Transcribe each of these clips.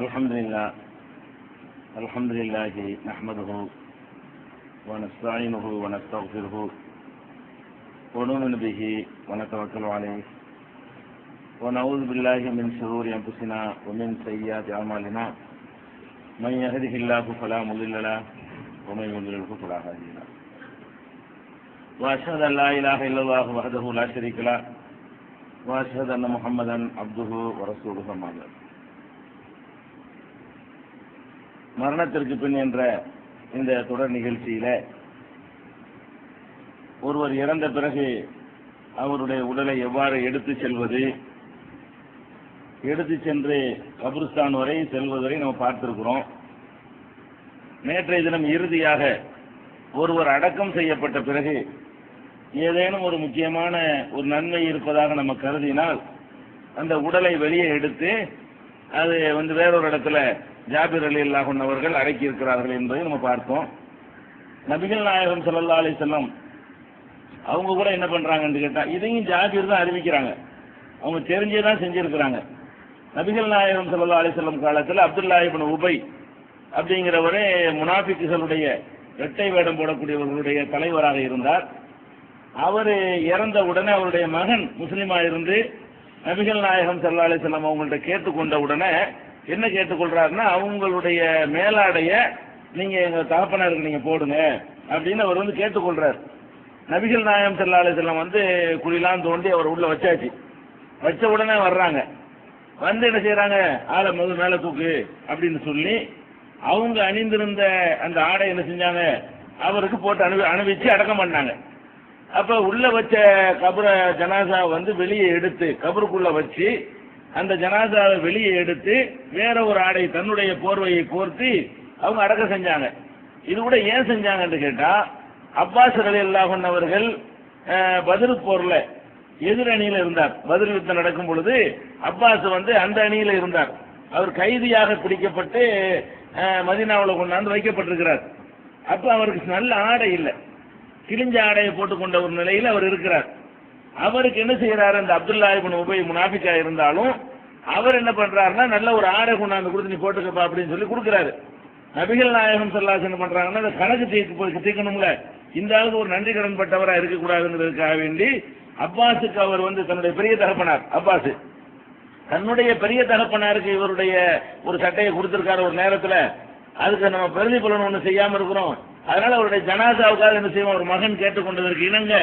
الحمد لله نحمده ونستعينه ونستغفره ونؤمن به ونتوكل عليه ونعوذ بالله من شرور أنفسنا ومن سيئات أعمالنا من يهده الله فلا مضل له ومن يضلله فلا هادي له وأشهد أن لا إله إلا الله وحده لا شريك له وأشهد أن محمدا عبده ورسوله أما بعد. மரணத்திற்கு பின் என்ற இந்த தொடர் நிகழ்ச்சியில ஒருவர் இறந்த பிறகு அவருடைய உடலை எவ்வாறு எடுத்து செல்வது, எடுத்து சென்று கபிரிஸ்தான் வரை செல்வதை நம்ம பார்த்திருக்கிறோம். நேற்றைய தினம் இறுதியாக ஒருவர் அடக்கம் செய்யப்பட்ட பிறகு ஏதேனும் ஒரு முக்கியமான ஒரு நன்மை இருப்பதாக நம்ம கருதினால் அந்த உடலை வெளியே எடுத்து அது வேறொரு இடத்துல ஜாபிர் ரலியல்லாஹு அன்ஹு அவர்கள் அடக்கி இருக்கிறார்கள் என்பதை நம்ம பார்த்தோம். நபிகள் நாயகம் ஸல்லல்லாஹு அலைஹி வஸல்லம் அவங்க கூட என்ன பண்றாங்கன்னு கேட்டா இதையும் ஜாபிர் தான் அறிவிக்கிறாங்க, அவங்க தெரிஞ்சே தான் செஞ்சிருக்கிறாங்க. நபிகள் நாயகம் ஸல்லல்லாஹு அலைஹி வஸல்லம் காலத்தில் அப்துல்லா இப்னு உபை அப்படிங்கிறவரே முனாஃபிக்குகளுடைய இரட்டை வேடம் போடக்கூடியவர்களுடைய தலைவராக இருந்தார். அவர் இறந்த உடனே அவருடைய மகன் முஸ்லிமா இருந்து நபிகள் நாயகம் ஸல்லல்லாஹு அலைஹி வஸல்லம் அவங்கள்ட்ட கேட்டுக்கொண்ட உடனே என்ன கேட்டுக்கொள்றாருன்னா, அவங்களுடைய மேலாடைய நீங்க எங்க தகப்பனாருக்கு நீங்க போடுங்க அப்படின்னு அவர் கேட்டுக்கொள்றாரு. நபிகள் நாயகம் ஸல்லல்லாஹு அலைஹி வஸல்லம் குழிலாம் தோண்டி அவர் உள்ள வச்சாச்சு. வச்ச உடனே வர்றாங்க, என்ன செய்யறாங்க, ஆளை மேல தூக்கு அப்படின்னு சொல்லி அவங்க அணிந்திருந்த அந்த ஆடை என்ன செஞ்சாங்க, அவருக்கு போட்டு அணிவிச்சு அடக்கம் பண்ணாங்க. அப்ப உள்ள வச்ச கபர ஜனாசா வெளியே எடுத்து கபருக்குள்ள வச்சு அந்த ஜனாசாவை வெளியே எடுத்து வேற ஒரு ஆடை தன்னுடைய போர்வையை போர்த்தி அவங்க அடக்கம் செஞ்சாங்க. இது கூட ஏன் செஞ்சாங்கன்னு கேட்டா, அப்பாஸ் ரலியல்லாஹு அன்ஹு அவர்கள் பத்ர் போர்ல எதிர் அணியில இருந்தார். பத்ர் யுத்தம் நடக்கும் பொழுது அப்பாஸ் அந்த அணியில இருந்தார். அவர் கைதியாக பிடிக்கப்பட்டு மதீனாவுல கொண்டாந்து வைக்கப்பட்டிருக்கிறார். அப்ப அவருக்கு நல்ல ஆடை இல்லை, கிழிஞ்ச ஆடையை போட்டுக்கொண்ட ஒரு நிலையில் அவர் இருக்கிறார். அவருக்கு என்ன செய்யறாரு, அந்த அப்துல்லா இப்னு உபை முனாஃபிக்கா இருந்தாலும் அவர் என்ன பண்றாருன்னா, நல்ல ஒரு ஆடை கொண்டாந்து கொடுத்து நீ போட்டுக்கப்பா அப்படின்னு சொல்லி கொடுக்குறாரு. நபிகள் நாயகம் ஸல்லல்லாஹு அலைஹி வஸல்லம் என்ன பண்றாங்கன்னா, அந்த கணக்கு தீர்க்கணும்ல, இந்த அளவுக்கு ஒரு நன்றி கடன் பட்டவரா இருக்கக்கூடாதுங்கிறதுக்காக வேண்டி அப்பாஸுக்கு அவர் தன்னுடைய பெரிய தகப்பனார் அப்பாஸ் தன்னுடைய பெரிய தகப்பனாருக்கு இவருடைய ஒரு சட்டையை கொடுத்திருக்காரு ஒரு நேரத்துல. அதுக்கு நம்ம பிரதிபலன் ஒண்ணு செய்யாம இருக்கிறோம். அதனால அவருடைய ஜனாசாவுக்காக என்ன செய்வோம், ஒரு மகன் கேட்டுக்கொண்டதற்கு இணங்க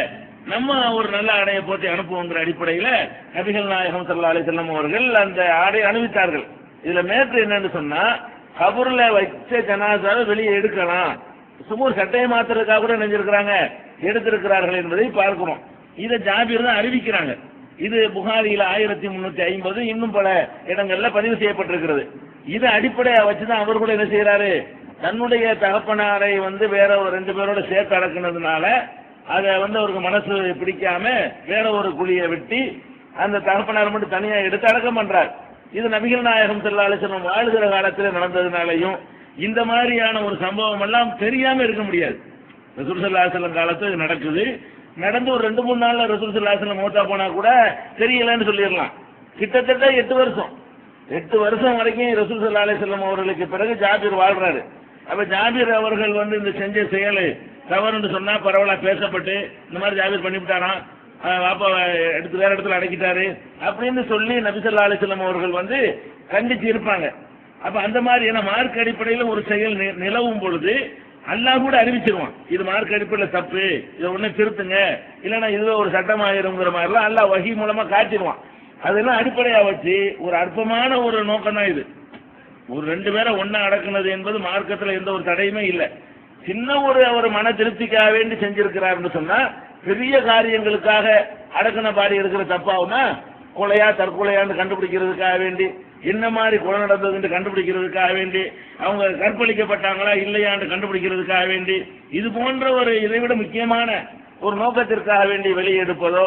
நம்ம ஒரு நல்ல ஆடையை போட்டு அனுப்புவோங்கிற அடிப்படையில நபிகள் நாயகம் ஸல்லல்லாஹு அலைஹி வஸல்லம் அவர்கள் அந்த ஆடையை அணிவித்தார்கள். இதுல மேற்று என்னன்னு சொன்னா, கபூர்ல வச்ச ஜனாசாவை வெளியே எடுக்கலாம், சுமூர் சட்டையை மாத்துறதுக்காக கூட நினைஞ்சிருக்கிறாங்க, எடுத்திருக்கிறார்கள் என்பதை பார்க்கிறோம். இதை ஜாபிர் தான் அறிவிக்கிறாங்க. இது புகாரியில 1350 இன்னும் பல இடங்கள்ல பதிவு செய்யப்பட்டிருக்கிறது. இதை அடிப்படையா வச்சுதான் அவர் கூட என்ன செய்யறாரு, தன்னுடைய தகப்பனாரை வேற ஒரு 2 பேரோட சேர்த்து அடக்குனதுனால அதை அவருக்கு மனசு பிடிக்காம வேற ஒரு குழியை வெட்டி அந்த தகப்பனார் மட்டும் தனியா எடுத்து அடக்கம் பண்றார். இது நபிகள் நாயகம் ஸல்லல்லாஹு அலைஹி வஸல்லம் வாழ்கிற காலத்தில் நடந்ததுனாலையும் இந்த மாதிரியான ஒரு சம்பவம் எல்லாம் தெரியாம இருக்க முடியாது. ரசூல் ஸல்லல்லாஹு அலைஹி வஸல்லம் காலத்தில் நடக்குது, நடந்து ஒரு 2-3 நாள்ல ரசூல் ஸல்லல்லாஹு அலைஹி வஸல்லம் மௌத்தா போனா கூட தெரியலன்னு சொல்லிடலாம். கிட்டத்தட்ட 8 வருஷம் வரைக்கும் ரசூல் ஸல்லல்லாஹு அலைஹி வஸல்லம் அவர்களுக்கு பிறகு ஜாபிர் வாழ்றாரு. அப்ப ஜாபிர் அவர்கள் இந்த செஞ்ச செயல் தவறுன்னு சொன்னா பரவலா பேசப்பட்டு இந்த மாதிரி ஜாபிர் பண்ணிவிட்டாராம், வாப்பா எடுத்து வேற இடத்துல அடக்கிட்டாரு அப்படின்னு சொல்லி நபி ஸல்லல்லாஹு அலைஹி வஸல்லம் அவர்கள் கண்டிச்சு இருப்பாங்க. அப்ப அந்த மாதிரி மார்க் அடிப்படையில் ஒரு செயல் நிலவும் பொழுது அல்லாஹ் கூட அறிவிச்சிருவான், இது மார்க் அடிப்படையில் தப்பு, இதை உடனே திருத்துங்க, இல்லைன்னா இதுவே ஒரு சட்டமாயிருங்கிற மாதிரிலாம் அல்லாஹ் வஹி மூலமா காட்டிடுவான். அதெல்லாம் அடிப்படையா வச்சு ஒரு அற்பமான ஒரு நோக்கம் தான் இது. ஒரு 2 பேரை ஒன்னா அடக்குனது என்பது மார்க்கத்தில் எந்த ஒரு தடையுமே இல்லை. சின்ன ஒரு மன திருப்திக்காக வேண்டி செஞ்சிருக்கிறார்னு சொன்னா, பெரிய காரியங்களுக்காக அடக்குன பாடி இருக்கிற தப்பாவுனா கொலையா தற்கொலையான்னு கண்டுபிடிக்கிறதுக்காக வேண்டி, என்ன மாதிரி கொலை நடந்ததுன்னு கண்டுபிடிக்கிறதுக்காக வேண்டி, அவங்க கற்பழிக்கப்பட்டாங்களா இல்லையான்னு கண்டுபிடிக்கிறதுக்காக வேண்டி, இது போன்ற ஒரு இதைவிட முக்கியமான ஒரு நோக்கத்திற்காக வேண்டி வெளியெடுப்பதோ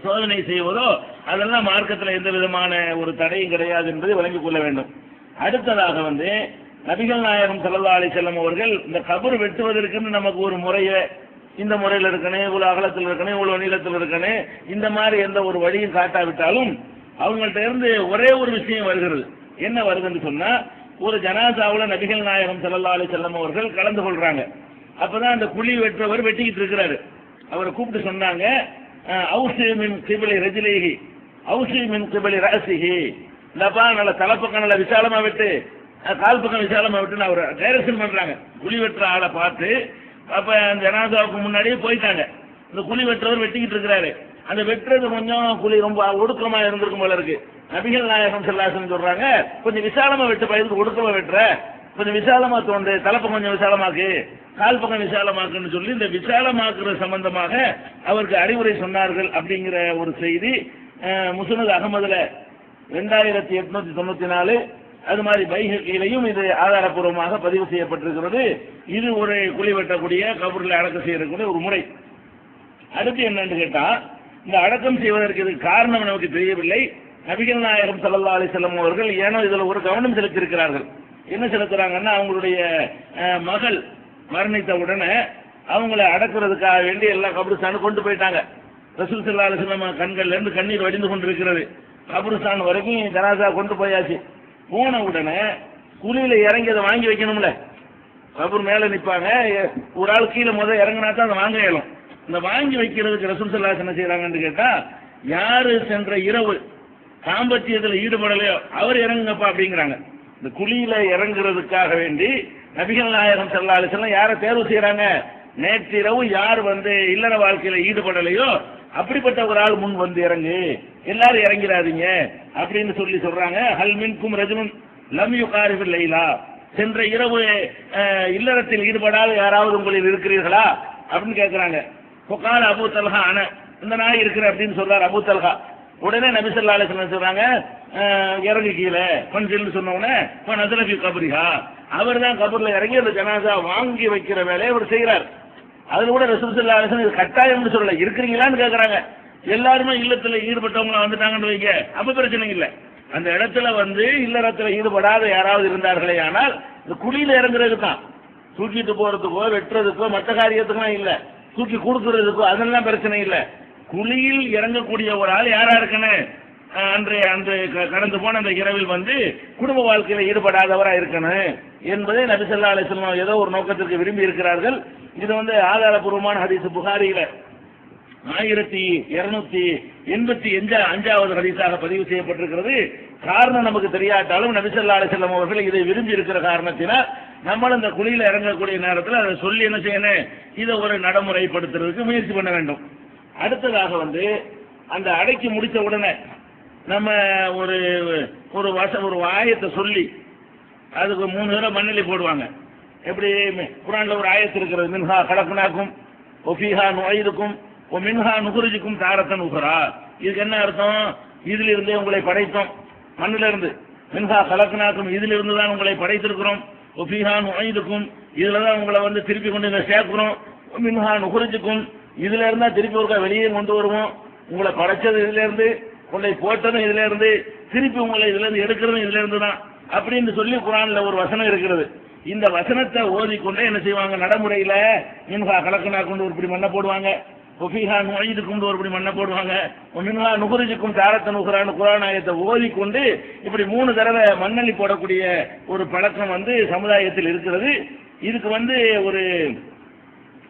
சோதனை செய்வதோ அதெல்லாம் மார்க்கத்தில் எந்த விதமான ஒரு தடையும் கிடையாது என்பதை விளங்கிக் கொள்ள வேண்டும். அடுத்ததாக நபிகள் நாயகம் ஸல்லல்லாஹு அலைஹி வஸல்லம் அவர்கள் இந்த கபர் வெட்டுவதற்குன்னு நமக்கு ஒரு முறையை, இந்த முறையில் இருக்கணும், இவ்வளவு அகலத்தில் இருக்கணும், இவ்வளவு நீளத்தில் இருக்கணும், இந்த மாதிரி எந்த ஒரு வழியும் காட்டாவிட்டாலும் அவங்கள்ட்ட இருந்து ஒரே ஒரு விஷயம் வருகிறது. என்ன வருதுன்னு சொன்னா, ஒரு ஜனாசாவுல நபிகள் நாயகம் ஸல்லல்லாஹு அலைஹி வஸல்லம் அவர்கள் கலந்து கொள்றாங்க. அப்பதான் அந்த குழி வெட்டுறவர் வெட்டிக்கிட்டு இருக்கிறாரு. அவரை கூப்பிட்டு சொன்னாங்க, அவுசி மின் கிபிலி ரஜிலிஹி அவுசி மின் கிபிலி ரஸிஹி, இல்லப்பா நல்ல தலைப்பக்கம் நல்ல விசாலமா விட்டு கால் பக்கம் விசாலமா விட்டு அவர் டைரக்ஷன் பண்றாங்க. குழி வெட்டுற ஆளை பார்த்து அப்ப அந்த ஜனாசாவுக்கு முன்னாடியே போயிட்டாங்க. இந்த குழி வெட்டுறவர் வெட்டிக்கிட்டு இருக்கிறாரு. அந்த வெட்டுறது கொஞ்சம் குழி ரொம்ப ஒடுக்கமா இருந்திருக்கும் போல இருக்கு. நபிகள் நாயகம் ஸல்லல்லாஹு அலைஹி வஸல்லம் சொல்றாங்க, கொஞ்சம் விசாலமா வெட்டு, பயிருக்கு ஒடுக்கமா வெட்டுற, கொஞ்சம் விசாலமா தோண்டு, தலைப்பக்கம் கொஞ்சம் விசாலமாக்கு, கால் பக்கம் விசாலமாக்குன்னு சொல்லி இந்த விசாலமாக்குற சம்பந்தமாக அவருக்கு அறிவுரை சொன்னார்கள் அப்படிங்கிற ஒரு செய்தி முஸ்னத் அகமதுல 2894, அது மாதிரி பைஹகியிலையும் இது ஆதாரப்பூர்வமாக பதிவு செய்யப்பட்டிருக்கிறது. இது ஒரு குழி வெட்டக்கூடிய கபூரில் அடக்கம் செய்யக்கூடிய ஒரு முறை. அடுத்து என்னன்னு கேட்டா, இந்த அடக்கம் செய்வதற்கு இது காரணம் நமக்கு தெரியவில்லை. நபிகள் நாயகம் ஸல்லல்லாஹு அலைஹி வஸல்லம் அவர்கள் ஏனோ இதுல ஒரு கவனம் செலுத்தியிருக்கிறார்கள். என்ன செலுத்துறாங்கன்னா, அவங்களுடைய மகள் மரணித்த உடனே அவங்களை அடக்குறதுக்காக வேண்டி எல்லா கபருஸ்தானும் கொண்டு போயிட்டாங்க. ரசூல் ஸல்லல்லாஹு அலைஹி வஸல்லம் கண்கள்ல இருந்து கண்ணீர் வடிந்து கொண்டிருக்கிறது. கபருஸ்தான் வரைக்கும் ஜனாசா கொண்டு போயாச்சு. போன உடனே குழியில இறங்கி அதை வாங்கி வைக்கணும்ல. கபர் மேல நிற்பாங்க, ஒரு ஆள் கீழே இறங்கினா தான் அதை வாங்க இயலும். இந்த வாங்கி வைக்கிறதுக்கு ரசூல் ஸல்லல்லாஹு அலைஹி வஸல்லம் என்ன செய்யறாங்கன்னு கேட்டா, யாரு சென்ற இரவு தாம்பத்தியத்தில் ஈடுபடலையோ அவர் இறங்குங்கப்பா அப்படிங்கிறாங்க. இந்த குழியில இறங்குறதுக்காக வேண்டி நபிகள் நாயகம் ஸல்லல்லாஹு அலைஹி வஸல்லம் யாரை தேர்வு செய்யறாங்க, நேற்றிரவு யார் இல்லற வாழ்க்கையில ஈடுபடலையோ அப்படிப்பட்ட ஒரு ஆள் முன் இறங்கு, எல்லாரும் இறங்கிறாதீங்க அப்படின்னு சொல்றாங்க. ஹல் மின்கும் ரஜுலுன் லம் யுகாரிபில் லைலா, சென்ற இரவு இல்லறத்தில் ஈடுபடாத யாராவது உங்களில் இருக்கிறீர்களா அப்படின்னு கேட்கிறாங்க. புகார் அபூ தல்ஹா அன, இந்த நாய் இருக்கிற அப்படின்னு சொல்றாரு அபூ தல்ஹா. உடனே நபி ஸல்லல்லாஹு அலைஹி வஸல்லம் சொல்றாங்க, இறங்கி கீழே கொஞ்சம் சொன்ன உடனே நஸலஃபி கபரிஹா, அவர் தான் கபர்ல இறங்கி அந்த ஜனாசா வாங்கி வைக்கிற வேலையை அவர் செய்யறார். அதுல கூட ரசூல் ஸல்லல்லாஹு அலைஹி வஸல்லம் கட்டாயம்னு சொல்லல, இருக்கிறீங்களான்னு கேட்கறாங்க. எல்லாருமே இல்லத்துல ஈடுபட்டவங்க வந்துட்டாங்கன்னு வைங்க, அப்ப பிரச்சனை இல்லை. அந்த இடத்துல இல்லறத்துல ஈடுபடாத யாராவது இருந்தார்களே ஆனால் இந்த குழியில இறங்குறதுக்கு தான், தூக்கிட்டு போறதுக்கோ வெட்டுறதுக்கோ மற்ற காரியத்துக்கும் இல்ல, தூக்கி கொடுக்கறதுக்கோ அதெல்லாம் பிரச்சனை இல்லை. குழியில் இறங்கக்கூடிய ஒரு ஆள் யாரா இருக்கணும், அன்று கடந்து போன அந்த இரவில் குடும்ப வாழ்க்கையில ஈடுபடாதவரா இருக்கணும் என்பதை நபி ஸல்லல்லாஹு அலைஹி வஸல்லம் ஏதோ ஒரு நோக்கத்திற்கு விரும்பி இருக்கிறார்கள். இது ஆதாரபூர்வமான ஹதீஸ் புகாரியில 1285வது ஹதீஸாக பதிவு செய்யப்பட்டிருக்கிறது. காரணம் நமக்கு தெரியாட்டாலும் நபி ஸல்லல்லாஹு அலைஹி வஸல்லம் அவர்கள் இதை விரும்பி இருக்கிற காரணத்தினால் நம்மளும் இந்த குழியில இறங்கக்கூடிய நேரத்தில் அதை சொல்லி என்ன செய்யணும், இதை ஒரு நடைமுறைப்படுத்துறதுக்கு முயற்சி பண்ண வேண்டும். அடுத்ததாக அந்த அடக்கி முடித்த உடனே நம்ம ஒரு ஆயத்தை சொல்லி அதுக்கு 3 தடவை மண்ணெலி போடுவாங்க. எப்படி குர்ஆன்ல ஒரு ஆயத்து இருக்கிறது, மின்ஹா கலக்னாக்கும் வஃபீஹா நுஈதுக்கும் வமின்ஹா நுக்ரிஜுக்கும் தாரத்தன் உக்ரா. இதுக்கு என்ன அர்த்தம், இதுல இருந்தே உங்களை படைத்தோம், மண்ணில இருந்து. மின்ஹா கலக்னாக்கும், இதுல இருந்து தான் உங்களை படைத்திருக்கிறோம். வஃபீஹா நுஈதுக்கும், இதுல தான் உங்களை திருப்பி கொண்டு சேர்க்கிறோம். மின்ஹா நுக்ரிஜுக்கும், இதுல இருந்தா திருப்பி ஒருக்கா வெளியே கொண்டு வருவோம். உங்களை படைச்சது இதுல இருந்து, உங்களை போட்டதும் இதுல இருந்து, திருப்பி உங்களை இதுல இருந்து எடுக்கிறதும் இதுல இருந்து தான் அப்படின்னு சொல்லி குர்ஆன்ல ஒரு வசனம் இருக்கிறது. இந்த வசனத்தை ஓதிக்கொண்டே என்ன செய்வாங்க, நடைமுறையில மின்ஹா கலக்கனா கொண்டு ஒரு பிடி மண்ணை போடுவாங்க, வஃபீஹா நுஈதுக்கும் ஒரு பிடி மண்ணை போடுவாங்க, மின்ஹா நுக்ரிஜுக்கும் தாரத்தன் உக்ரான்னு குர்ஆன் ஆயத்தை ஓதிக்கொண்டு இப்படி 3 தடவை மண்ணள்ளி போடக்கூடிய ஒரு பழக்கம் சமுதாயத்தில் இருக்கிறது. இதுக்கு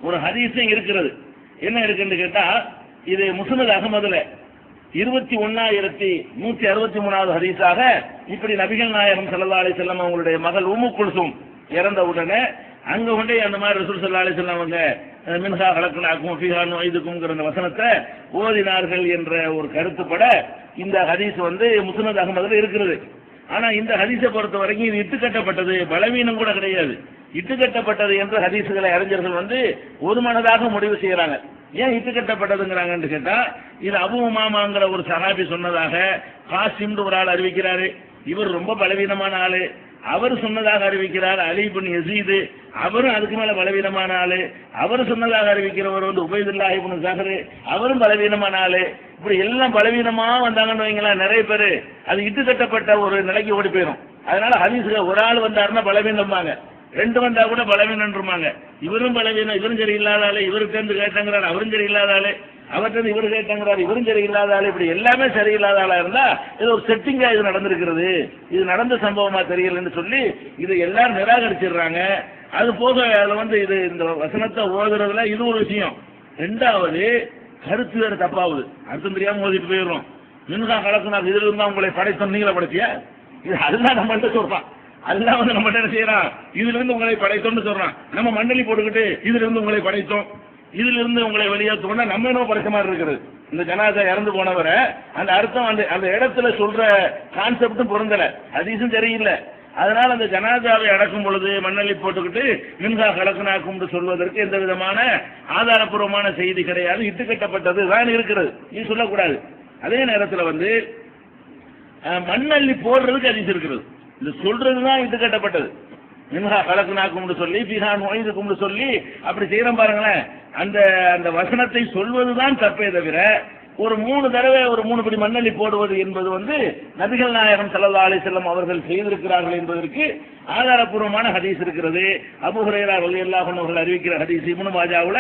ஒரு ஹதீஸும் இருக்கிறது. என்ன இருக்குன்னு கேட்டா, இது முஸ்னத் அகமதுல 21163வது ஹதீஸாக இப்படி நபிகள் நாயகம் ஸல்லல்லாஹு அலைஹி வஸல்லம் அவங்களுடைய மகள் உம்மு குல்சும் இறந்த உடனே அங்க அந்த மாதிரி ரசூல் ஸல்லல்லாஹு அலைஹி வஸல்லம் அவங்க மின்ஹா கலக்னாக்கும் வஃபீஹா நுஈதுக்கும்ங்கற அந்த வசனத்தை ஓதினார்கள் என்ற ஒரு கருத்துப்பட இந்த ஹதீஸ் முஸ்னத் அகமதுல இருக்கிறது. ஆனா இந்த ஹதீஸை பொறுத்த வரைக்கும் இது இட்டுக்கட்டப்பட்டது, பலவீனம் கூட கிடையாது. இட்டுக்கட்டப்பட்டது என்ற ஹதீஸுகளை அறிஞர்கள் ஒரு மனதாக முடிவு செய்யறாங்க. ஏன் இட்டுக்கட்டப்பட்டதுங்கிறாங்கன்னு கேட்டா, இது அபூ உமாமாங்கிற ஒரு சஹாபி சொன்னதாக காசிம் ஒரு ஆள் அறிவிக்கிறாரு. இவர் ரொம்ப பலவீனமான ஆளு. அவர் சொன்னதாக அறிவிக்கிறார் அலி இப்னு யஸீத், அவரும் அதுக்கு மேல பலவீனமான ஆளு. அவர் சொன்னதாக அறிவிக்கிறவர் உபைதுல்லாஹ் இப்னு ஸஹர், அவரும் பலவீனமான ஆளு. இப்படி எல்லாம் பலவீனமா வந்தாங்கன்னு வைங்களேன், நிறைய பேர் அது இட்டுக்கட்டப்பட்ட ஒரு நிலைக்கு ஓடி போயிடும். அதனால ஹதீஸ்ல ஒரு ஆள் வந்தாருன்னா பலவீனம்பாங்க, 2 வந்தா கூட பலவீனன்றுமாங்க. இவரும் பலவீனம், இவரும் சரி இல்லாதாலே, இவருக்கு இருந்து கேட்டங்கிறாரு, அவரும் சரி இல்லாதாலே, அவர்கிட்ட இவரு கேட்டங்கிறாரு, இவரும் சரி இல்லாதாலே, இப்படி எல்லாமே சரியில்லாத ஆளா இருந்தா இது ஒரு செட்டிங்கா இது நடந்திருக்கிறது, இது நடந்த சம்பவமா தெரியலன்னு சொல்லி இதை எல்லாரும் நிராகரிச்சிடுறாங்க. அது போக அதுல இது இந்த வசனத்தை ஓதுறதுல இது ஒரு விஷயம். 2வது கருத்து வேறு தப்பாகுது, அர்த்தம் தெரியாம ஓதிட்டு போயிடுறோம். மின்கா கலக்குனார், இதுல இருந்தா உங்களை படைத்தோம், நீங்கள படைச்சியா? இது அல்லா நம்மள்ட்ட சொல்றான். அல்லா நம்மகிட்ட என்ன செய்யறான், இதுல இருந்து உங்களை படைத்தோம்னு சொல்றான். நம்ம மண்டலி போட்டுக்கிட்டு இதுல இருந்து உங்களை படைத்தோம், இதுல இருந்து உங்களை வெளியேற்றோம்னா நம்ம என்ன படைச்ச மாதிரி இருக்கிறது. இந்த ஜனாதா இறந்து போனவரை அந்த அர்த்தம் அந்த இடத்துல சொல்ற கான்செப்டும் பொருந்தல, ஹதீஸும் சரியில்லை. அதனால அந்த ஜனாதாவை அடக்கும் பொழுது மண்ணள்ளி போட்டுக்கிட்டு மின்கா கலக்குனாக்கும் சொல்வதற்கு எந்த விதமான ஆதாரப்பூர்வமான செய்தி கிடையாது, இட்டுக்கட்டப்பட்டது தான் இருக்கிறது, நீ சொல்லக்கூடாது. அதே நேரத்தில் மண்ணள்ளி போடுறதுக்கு ஹதீஸ் இருக்கிறது, இது சொல்றதுதான் இட்டுக்கட்டப்பட்டது. மின்ஹா கலக்குனாக்கும் சொல்லி பிஹான் ஒய்துக்கும் சொல்லி அப்படி செய்யறோம் பாருங்களேன். அந்த அந்த வசனத்தை சொல்வதுதான் தப்பே தவிர ஒரு 3 தடவை ஒரு 3 படி மண்ணள்ளி போடுவது என்பது நபிகள் நாயகம் ஸல்லல்லாஹு அலைஹி வஸல்லம் அவர்கள் செய்திருக்கிறார்கள் என்பதற்கு ஆதாரப்பூர்வமான ஹதீஸ் இருக்கிறது. அபூ ஹுரைரா ரலியல்லாஹு அன்ஹு அவர்கள் அறிவிக்கிற ஹதீஸ் இப்னு மாஜாவுல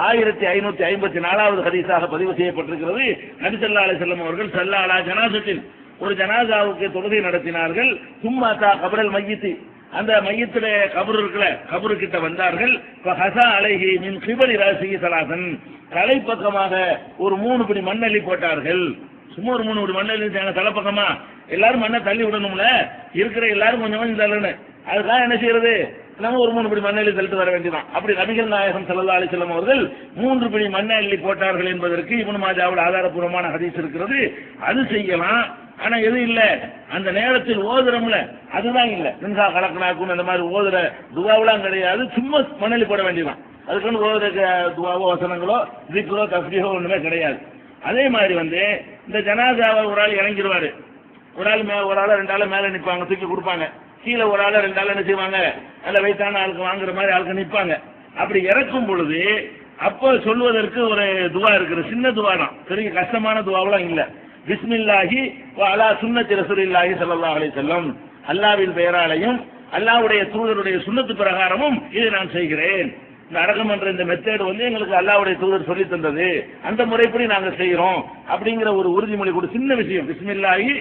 1554வது ஹதீஸாக பதிவு செய்யப்பட்டிருக்கிறது. நபி ஸல்லல்லாஹு அலைஹி வஸல்லம் அவர்கள் ஸல்லா அலா ஜனாஸத்தின், ஒரு ஜனாசாவுக்கு தொழுகை நடத்தினார்கள். சும்மா தா கபரல் மையித்தி, அந்த மையத்திலே கபர் இருக்கல, கபரு கிட்ட வந்தார்கள். ஹசா அலைஹி மின் கிபலி ராசிஹி ஸலாசன், தலைப்பக்கமாக ஒரு 3 படி மண்ணள்ளி போட்டார்கள். சும்மா ஒரு 3 படி மண்ணள்ளி தலைப்பக்கமா எல்லாரும் மண்ணை தள்ளி விடணும்ல, இருக்கிற எல்லாரும் கொஞ்சம் கொஞ்சம் தள்ளணும். அதுக்காக என்ன செய்யறது, நம்ம ஒரு 3 படி மண்ணள்ளி தள்ளிட்டு வர வேண்டியதான். அப்படி நபிகள் நாயகம் ஸல்லல்லாஹு அலைஹி வஸல்லம் அவர்கள் 3 படி மண்ணள்ளி போட்டார்கள் என்பதற்கு இப்னு மாஜாவுல் ஆதாரப்பூர்வமான ஹதீஸ் இருக்கிறது. அது செய்யலாம். ஆனா எது இல்ல, அந்த நேரத்தில் ஓதுறோம்ல அதுதான் இல்ல. மின்ஹா கலக்குனாக்கும் அந்த மாதிரி ஓதுற துவாவெல்லாம் கிடையாது, சும்மா மண்ணள்ளி போட வேண்டியதான். அதுக்கு ஓதுற துவாவோ வசனங்களோ திக்ரோ தஸ்பீஹோ ஒண்ணுமே கிடையாது. அதே மாதிரி இந்த ஜனாசாவை ஒரு ஆள் இறங்கிடுவாரு, ஒரு ஆள் 2 ஆள் மேல நிற்பாங்க, தூக்கி கொடுப்பாங்க. கீழே ஒரு ஆள் 2 ஆள் என்ன செய்வாங்க, நல்ல வயசான ஆளுக்கு வாங்குற மாதிரி ஆளுக்கு நிற்பாங்க. அப்படி இறக்கும் பொழுது அப்போ சொல்வதற்கு ஒரு துவா இருக்குது, சின்ன துவா தான், பெரிய கஷ்டமான துவாவெல்லாம் இல்ல. பிஸ்மில்லாஹி வ அலா சுன்னத்தி ரசூலில்லாஹி ஸல்லல்லாஹு அலைஹி வஸல்லம், அல்லாஹ்வின் பெயராலையும் அல்லாஹ்வுடைய தூதருடைய சுன்னத்து பிரகாரமும் இதை நான் செய்கிறேன். இந்த அடக்கம் என்ற இந்த மெத்தேடு எங்களுக்கு அல்லாஹ்வுடைய தூதர் சொல்லி தந்தது, அந்த முறைப்படி நாங்கள் செய்கிறோம் அப்படிங்கிற ஒரு உறுதிமொழி கூட, சின்ன விஷயம். பிஸ்மில்லாஹி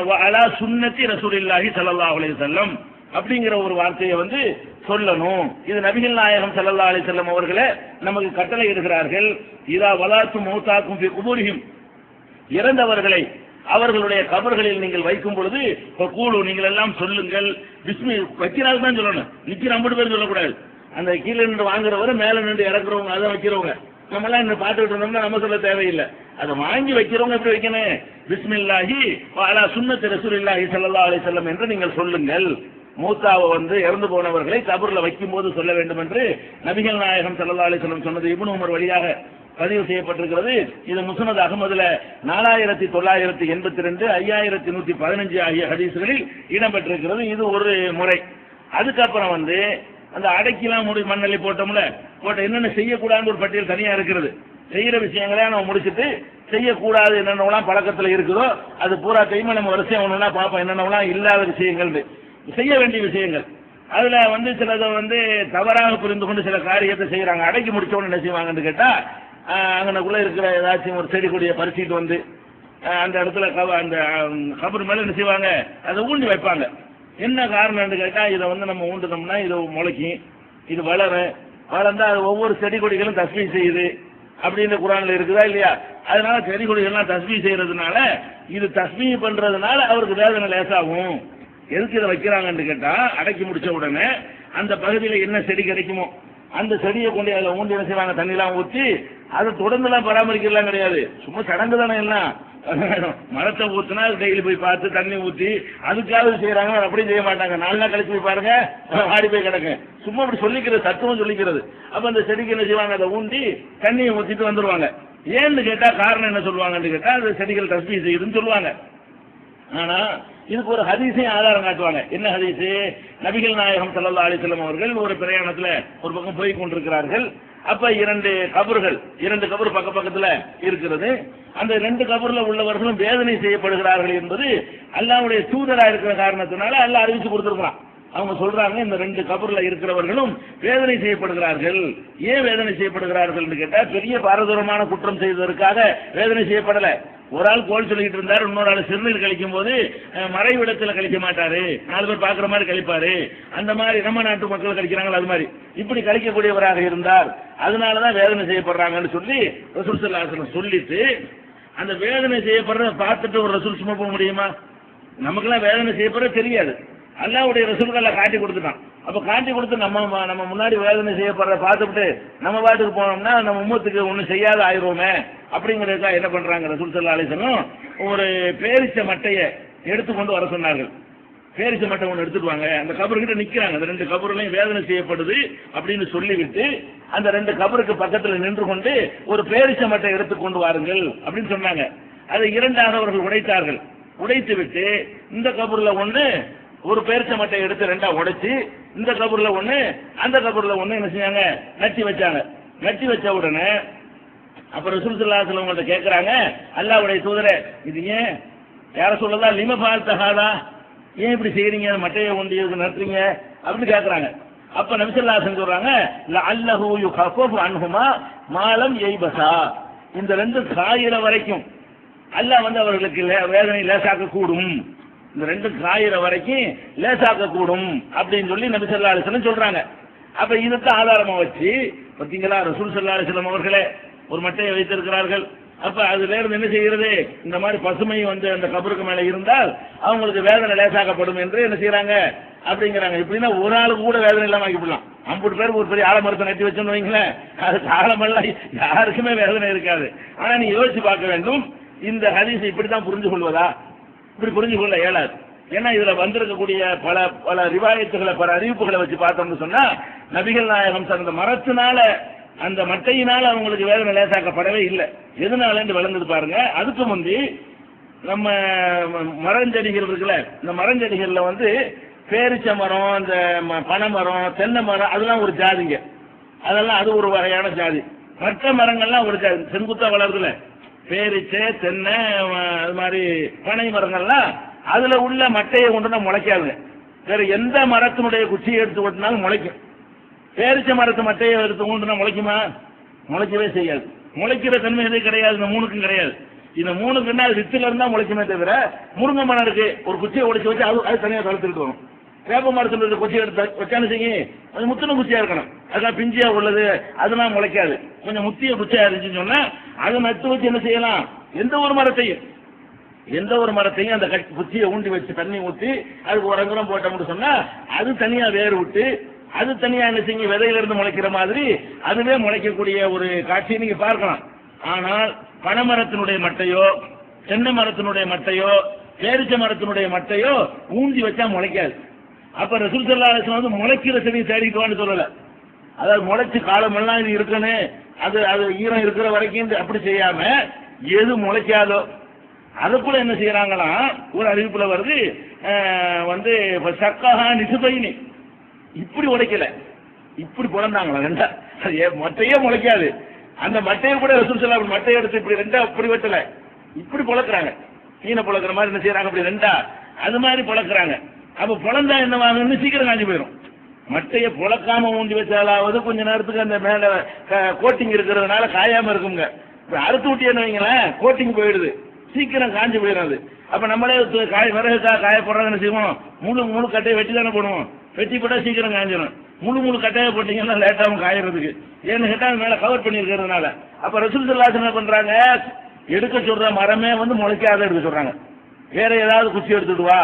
வ அலா சுன்னத்தி ரசூலில்லாஹி ஸல்லல்லாஹு அலைஹி வஸல்லம் அப்படிங்கிற ஒரு வார்த்தையை சொல்லணும். இது நபிகள் நாயகம் ஸல்லல்லாஹு அலைஹி வஸல்லம் அவர்களே நமக்கு கட்டளை இடுகிறார்கள். இதா வலாத்து மௌதாக்கும் ஃபி குபூரிஹிம், இறந்தவர்களை அவர்களுடைய கபர்களில் நீங்கள் வைக்கும் பொழுது கூழு நீங்கள் எல்லாம் சொல்லுங்கள். பிஸ்மி வைக்கிறாள் தான் சொல்லணும், நிக்கிற 50 பேர் சொல்லக்கூடாது. அந்த கீழே நின்று வாங்குறவரை மேல நின்று இறக்குறவங்க, அதை வைக்கிறவங்க நம்ம எல்லாம் இன்னும் பார்த்துக்கிட்டு இருந்தோம்னா நம்ம சொல்ல தேவையில்லை. அதை வாங்கி வைக்கிறவங்க எப்படி வைக்கணும், பிஸ்மில்லாஹி வ அலா சுன்னத்தி ரசூலில்லாஹி ஸல்லல்லாஹு அலைஹி வஸல்லம் என்று நீங்கள் சொல்லுங்கள். மூத்தாவை இறந்து போனவர்களை கபர்ல வைக்கும் போது சொல்ல வேண்டும் என்று நபிகள் நாயகம் ஸல்லல்லாஹு அலைஹி வஸல்லம் சொன்னது இப்னு உமர் வழியாக பதிவு செய்யப்பட்டிருக்கிறது. இது முஸ்னத் அஹ்மதுல 4982, 5115 ஆகிய ஹதீஸ்களில் இடம்பெற்றிருக்கிறது. இது ஒரு முறை. அதுக்கப்புறம் அந்த அடக்கிலாம் மண்ணள்ளி போட்டோம்ல, போட்ட என்னென்ன செய்யக்கூடாதுன்னு ஒரு பட்டியல் தனியா இருக்கிறது. செய்யற விஷயங்களே நம்ம முடிச்சுட்டு செய்யக்கூடாது என்னென்னலாம் பழக்கத்தில் இருக்குதோ அது பூரா கைமை நம்ம வரிசையா ஒண்ணுனா பார்ப்போம், என்னென்னலாம் இல்லாத விஷயங்கள், செய்ய வேண்டிய விஷயங்கள். அதுல சிலதை தவறாக புரிந்து கொண்டு சில காரியத்தை செய்யறாங்க. அடக்கி முடிச்ச உடனே என்ன செய்வாங்கன்னு கேட்டா, அங்கனக்குள்ள இருக்கிற ஏதாச்சும் ஒரு செடி கொடியை பறிச்சுட்டு அந்த இடத்துல அந்த கபர் மேல என்ன செய்வாங்க, அதை ஊண்டி வைப்பாங்க. என்ன காரணம்னு கேட்டா, இதை நம்ம ஊண்டுனோம்னா இது முளைக்கும், இது வளர்ந்தா அது ஒவ்வொரு செடி கொடிகளும் தஸ்பீஹ் செய்யுது அப்படின்னு குர்ஆன்ல இருக்குதா இல்லையா? அதனால செடி கொடிகள்லாம் தஸ்பீஹ் செய்யறதுனால, இது தஸ்பீஹ் பண்றதுனால அவருக்கு வேதனை லேசாகும். எதுக்கு இதை வைக்கிறாங்கன்னு கேட்டா, அடக்கி முடிச்ச உடனே அந்த பகுதியில் என்ன செடி கிடைக்குமோ அந்த செடியை கொண்டு அதில் ஊண்டி என்ன செய்வாங்க, தண்ணிலாம் ஊற்றி அதை தொடர்ந்துலாம் பராமரிக்கலாம் கிடையாது, சும்மா சடங்கு தானே எல்லாம். மரத்தை ஊற்றினா டெய்லி போய் பார்த்து தண்ணி ஊற்றி அதுக்காக செய்யறாங்க, அப்படி செய்ய மாட்டாங்க. 4 நாள் கழிச்சு போய் பாருங்க, ஆடி போய் கிடக்கு. சும்மா அப்படி சொல்லிக்கிறது, தத்துவம் சொல்லிக்கிறது. அப்ப அந்த செடிக்கு என்ன செய்வாங்க, அதை ஊண்டி தண்ணியை ஊற்றிட்டு வந்துருவாங்க. ஏன்னு கேட்டா காரணம் என்ன சொல்லுவாங்கன்னு கேட்டா, அந்த செடிகள் தஸ்பீஹ் செய்யுதுன்னு சொல்லுவாங்க. ஆனா இதுக்கு ஒரு ஹதீஸையும் ஆதாரம் காட்டுவாங்க. என்ன ஹதீஸ்? நபிகள் நாயகம் ஸல்லல்லாஹு அலைஹி வஸல்லம் அவர்கள் ஒரு பிரயாணத்துல ஒரு பக்கம் போய் கொண்டிருக்கிறார்கள். அப்ப 2 கபர் பக்கத்துல இருக்கிறது. அந்த 2 கபர்ல உள்ளவர்களும் வேதனை செய்யப்படுகிறார்கள் என்பது அல்லாஹ்வுடைய தூதரா இருக்கிற காரணத்தினால அல்லாஹ் அறிவிச்சு கொடுத்திருக்கிறான். அவங்க சொல்றாங்க இந்த ரெண்டு கபர்ல இருக்கிறவர்களும் வேதனை செய்யப்படுகிறார்கள். ஏன் வேதனை செய்யப்படுகிறார்கள் கேட்டா, பெரிய பாரதூரமான குற்றம் செய்ததற்காக வேதனை செய்யப்படல. ஒரு ஆள் கோல் சொல்லிட்டு இருந்தார், இன்னொரு ஆள் சிறுநீர் கழிக்கும் போது மறைவிடத்தில் கழிக்க மாட்டாரு, 4 பேர் பாக்குற மாதிரி கழிப்பாரு, அந்த மாதிரி நம்ம நாட்டு மக்கள் கழிக்கிறாங்க, அது மாதிரி இப்படி கழிக்கக்கூடியவராக இருந்தார், அதனாலதான் வேதனை செய்யப்படுறாங்கன்னு சொல்லி ரசூல் ஸல்லல்லாஹு அலைஹி வஸல்லம் சொல்லிட்டு, அந்த வேதனை செய்யப்படுறத பார்த்துட்டு ஒரு ரசூல் சும்மா போக முடியுமா? நமக்கெல்லாம் வேதனை செய்யப்படுறது தெரியாது, அல்லாஹ்வுடைய ரசூல்களை காட்டி கொடுத்துட்டான். அப்ப காட்டி கொடுத்து நம்ம முன்னாடி வேதனை செய்யப்படுறத பார்த்துட்டு நம்ம பாட்டுக்கு போனோம்னா நம்ம உம்மத்துக்கு ஒன்றும் செய்யாத ஆயிடுவோமே அப்படிங்கிறதுக்காக என்ன பண்றாங்க, ரசூல் ஸல்லல்லாஹு அலைஹி வஸல்லம் ஒரு பேரிச்ச மட்டையை எடுத்துக்கொண்டு வர சொன்னார்கள். பேரிச்ச மட்டை ஒன்று எடுத்துட்டு வாங்க, அந்த கபர்கிட்ட நிக்கிறாங்க, அந்த 2 கபர்களையும் வேதனை செய்யப்படுது அப்படின்னு சொல்லிவிட்டு அந்த 2 கபருக்கு பக்கத்தில் நின்று கொண்டு ஒரு பேரிச்ச மட்டை எடுத்துக்கொண்டு வாருங்கள் அப்படின்னு சொன்னாங்க. அதை 2ஆக அவர்கள் உடைத்தார்கள். உடைத்து விட்டு இந்த கபூர்ல ஒண்ணு ஒரு பேரிச்ச மட்டை எடுத்து 2ஆ உடைச்சு, இந்த கபூர்ல ஒண்ணு அந்த கபூர்ல ஒண்ணு என்ன செஞ்சாங்க, நட்டி வச்சாங்க. நட்டி வச்ச உடனே அப்ப ரசூல் ஸல்லல்லாஹு அலைஹி வஸல்லம் கேட்கறாங்க, அல்லாஹ்வுடைய தூதரே இது ஏன் யார சொல்லலாம், லிம ஃபால்தஹாதா, ஏன் இப்படி செய்யறீங்க, மட்டையை ஒண்டி நட்டுறீங்க அப்படின்னு கேட்கறாங்க. அப்ப நபி ஸல்லல்லாஹு அலைஹி வஸல்லம் சொல்றாங்க, லஅல்லஹு யுகஃபஃபு அன்ஹுமா மாலம் யைபஸா, இந்த 2 காயிற வரைக்கும் அல்லாஹ் அவர்களுக்கு வேதனை லேசாக்க கூடும், இந்த 2 காயிற வரைக்கும் லேசாக்க கூடும் அப்படின்னு சொல்லி நபி ஸல்லல்லாஹு அலைஹி வஸல்லம் சொல்றாங்க. அப்ப இதுதான் ஆதாரமா வச்சு பாத்தீங்களா, ரசூல் ஸல்லல்லாஹு அலைஹி வஸல்லம் அவர்களே ஒரு மட்டையை வைத்திருக்கிறார்கள். அப்ப அதுல இருந்து என்ன செய்கிறது, இந்த மாதிரி பசுமை அந்த கபருக்கு மேல இருந்தால் அவங்களுக்கு வேதனை லேசாக்கப்படும் என்று என்ன செய்யறாங்க அப்படிங்கிறாங்க. இப்படின்னா ஒரு ஆளுக்கு கூட வேதனை இல்லாம ஆக்கிவிடலாம். 50 பேருக்கு ஒரு பெரிய ஆலமரத்தை நட்டி வச்சோன்னு வைங்களேன், அதுக்கு ஆலமெல்லாம் யாருக்குமே வேதனை இருக்காது. ஆனா நீ யோசிச்சு பார்க்க வேண்டும், இந்த ஹதீஸை இப்படித்தான் புரிஞ்சு கொள்வதா? இப்படி புரிஞ்சு கொள்ள இயலாது. ஏன்னா இதுல வந்திருக்கக்கூடிய பல பல ரிவாயத்துகளை, பல அறிவிப்புகளை வச்சு பார்த்தோம்னு சொன்னா, நபிகள் நாயகம் அந்த மரத்தினால, அந்த மட்டையினால அவங்களுக்கு வேதனை லேசாக்கப்படவே இல்லை. எதனால விளங்குது பாருங்க. அதுக்கு முந்தி நம்ம மரஞ்செடிகள் இருக்குல்ல, இந்த மரஞ்செடிகள்ல பேரிச்ச மரம், இந்த பனை மரம், தென்னை மரம், அதெல்லாம் ஒரு ஜாதிங்க, அதெல்லாம் அது ஒரு வகையான ஜாதி. மற்ற மரங்கள்லாம் ஒரு ஜாதி, செங்குத்தா வளருதுல, பேரிச்சை, தென்னை, அது மாதிரி பனை மரங்கள்லாம் அதுல உள்ள மட்டையை கொண்டு முளைக்காதுங்க. வேற எந்த மரத்தினுடைய குச்சியை எடுத்து கொட்டினாலும் முளைக்கும். பேரிச்ச மரத்து மட்டையை எடுத்து கொண்டு முளைக்குமா? முளைக்கவே செய்யாது. முளைக்கிற தன்மை எதுவும் கிடையாது, இந்த 3க்கும் கிடையாது. இந்த 3க்குன்னா அது வித்துல இருந்தா முளைக்குமே தவிர, முருங்கை மரம் இருக்கு, ஒரு குச்சியை உடைச்சு வச்சு அது தனியாக தளர்த்துட்டு வரும். வேப்ப மரத்துல குச்சியை எடுத்து வச்சாலும் செய்யும், அது முத்தின குச்சியா இருக்கணும், அதெல்லாம் பிஞ்சியா உள்ளது, அதெல்லாம் முளைக்காது. கொஞ்சம் முத்திய குச்சியா இருந்துச்சுன்னு சொன்னா அதை நட்டு வச்சு என்ன செய்யலாம், எந்த ஒரு மரத்தையும் அந்த குச்சியை ஊண்டி வச்சு தண்ணி ஊற்றி அதுக்கு ஒரு அங்குரம் போட்டோம்னு சொன்னா அது தனியா வேர் விட்டு அது தனியா என்ன செய்யும், விதையில இருந்து முளைக்கிற மாதிரி அதுவே முளைக்கக்கூடிய ஒரு காட்சியை நீங்க பார்க்கலாம். ஆனால் பனைமரத்தினுடைய மட்டையோ, தென்னை மரத்தினுடைய மட்டையோ, பேரிச்ச மரத்தினுடைய மட்டையோ ஊண்டி வச்சா முளைக்காது. அப்ப ரசூல் ஸல்லல்லாஹு அலைஹி வஸல்லம் முளைக்கிற செடி தேடிக்குவான்னு சொல்லல, அதாவது முளைச்சு காலமெல்லாம் இது இருக்கணும், அது ஈரம் இருக்கிற வரைக்கும் அப்படி செய்யாம எது முளைக்காதோ அதுக்குள்ள என்ன செய்யறாங்களாம், ஒரு அறிவிப்புல வருது, சக்கஹா நிசுபைனி, இப்படி உடைக்கல, இப்படி பிறந்தாங்களா 2, மட்டையே முளைக்காது. அந்த மட்டையை கூட ரசூல் ஸல்லல்லாஹு அலைஹி வஸல்லம் மட்டையை எடுத்து இப்படி 2 அப்படி வெட்டல, இப்படி பொளக்குறாங்க, மீனை பொளக்குற மாதிரி என்ன செய்யறாங்க, அப்படி 2 அது மாதிரி பொளக்குறாங்க. அப்ப பொளந்தா என்னவாகுன்னு சீக்கிரம் காஞ்சி போயிடும். மட்டையை பொளக்காம ஊண்டி வச்சாலாவது கொஞ்ச நேரத்துக்கு அந்த மேல கோட்டிங் இருக்கிறதுனால காயாம இருக்குங்க. அறுத்து விட்டு என்ன வைங்களேன், கோட்டிங் போயிடுது, சீக்கிரம் காஞ்சி போயிடாது. அப்ப நம்மளே விறகு காய போடுறது என்ன செய்வோம், முழு கட்டையை வெட்டி தானே போடுவோம், வெட்டி போட்டா சீக்கிரம் காஞ்சிடும். முழு கட்டையை போட்டீங்கன்னா லேட்டாகவும் காயறதுக்கு, ஏன்னு கேட்டா மேல கவர் பண்ணி இருக்கிறதுனால. அப்ப ரசூல் ஸல்லல்லாஹு அலைஹி வஸல்லம் என்ன பண்றாங்க, எடுக்க சொல்ற மரமே முளைக்காத எடுக்க சொல்றாங்க. வேற ஏதாவது குச்சி எடுத்துட்டு வா,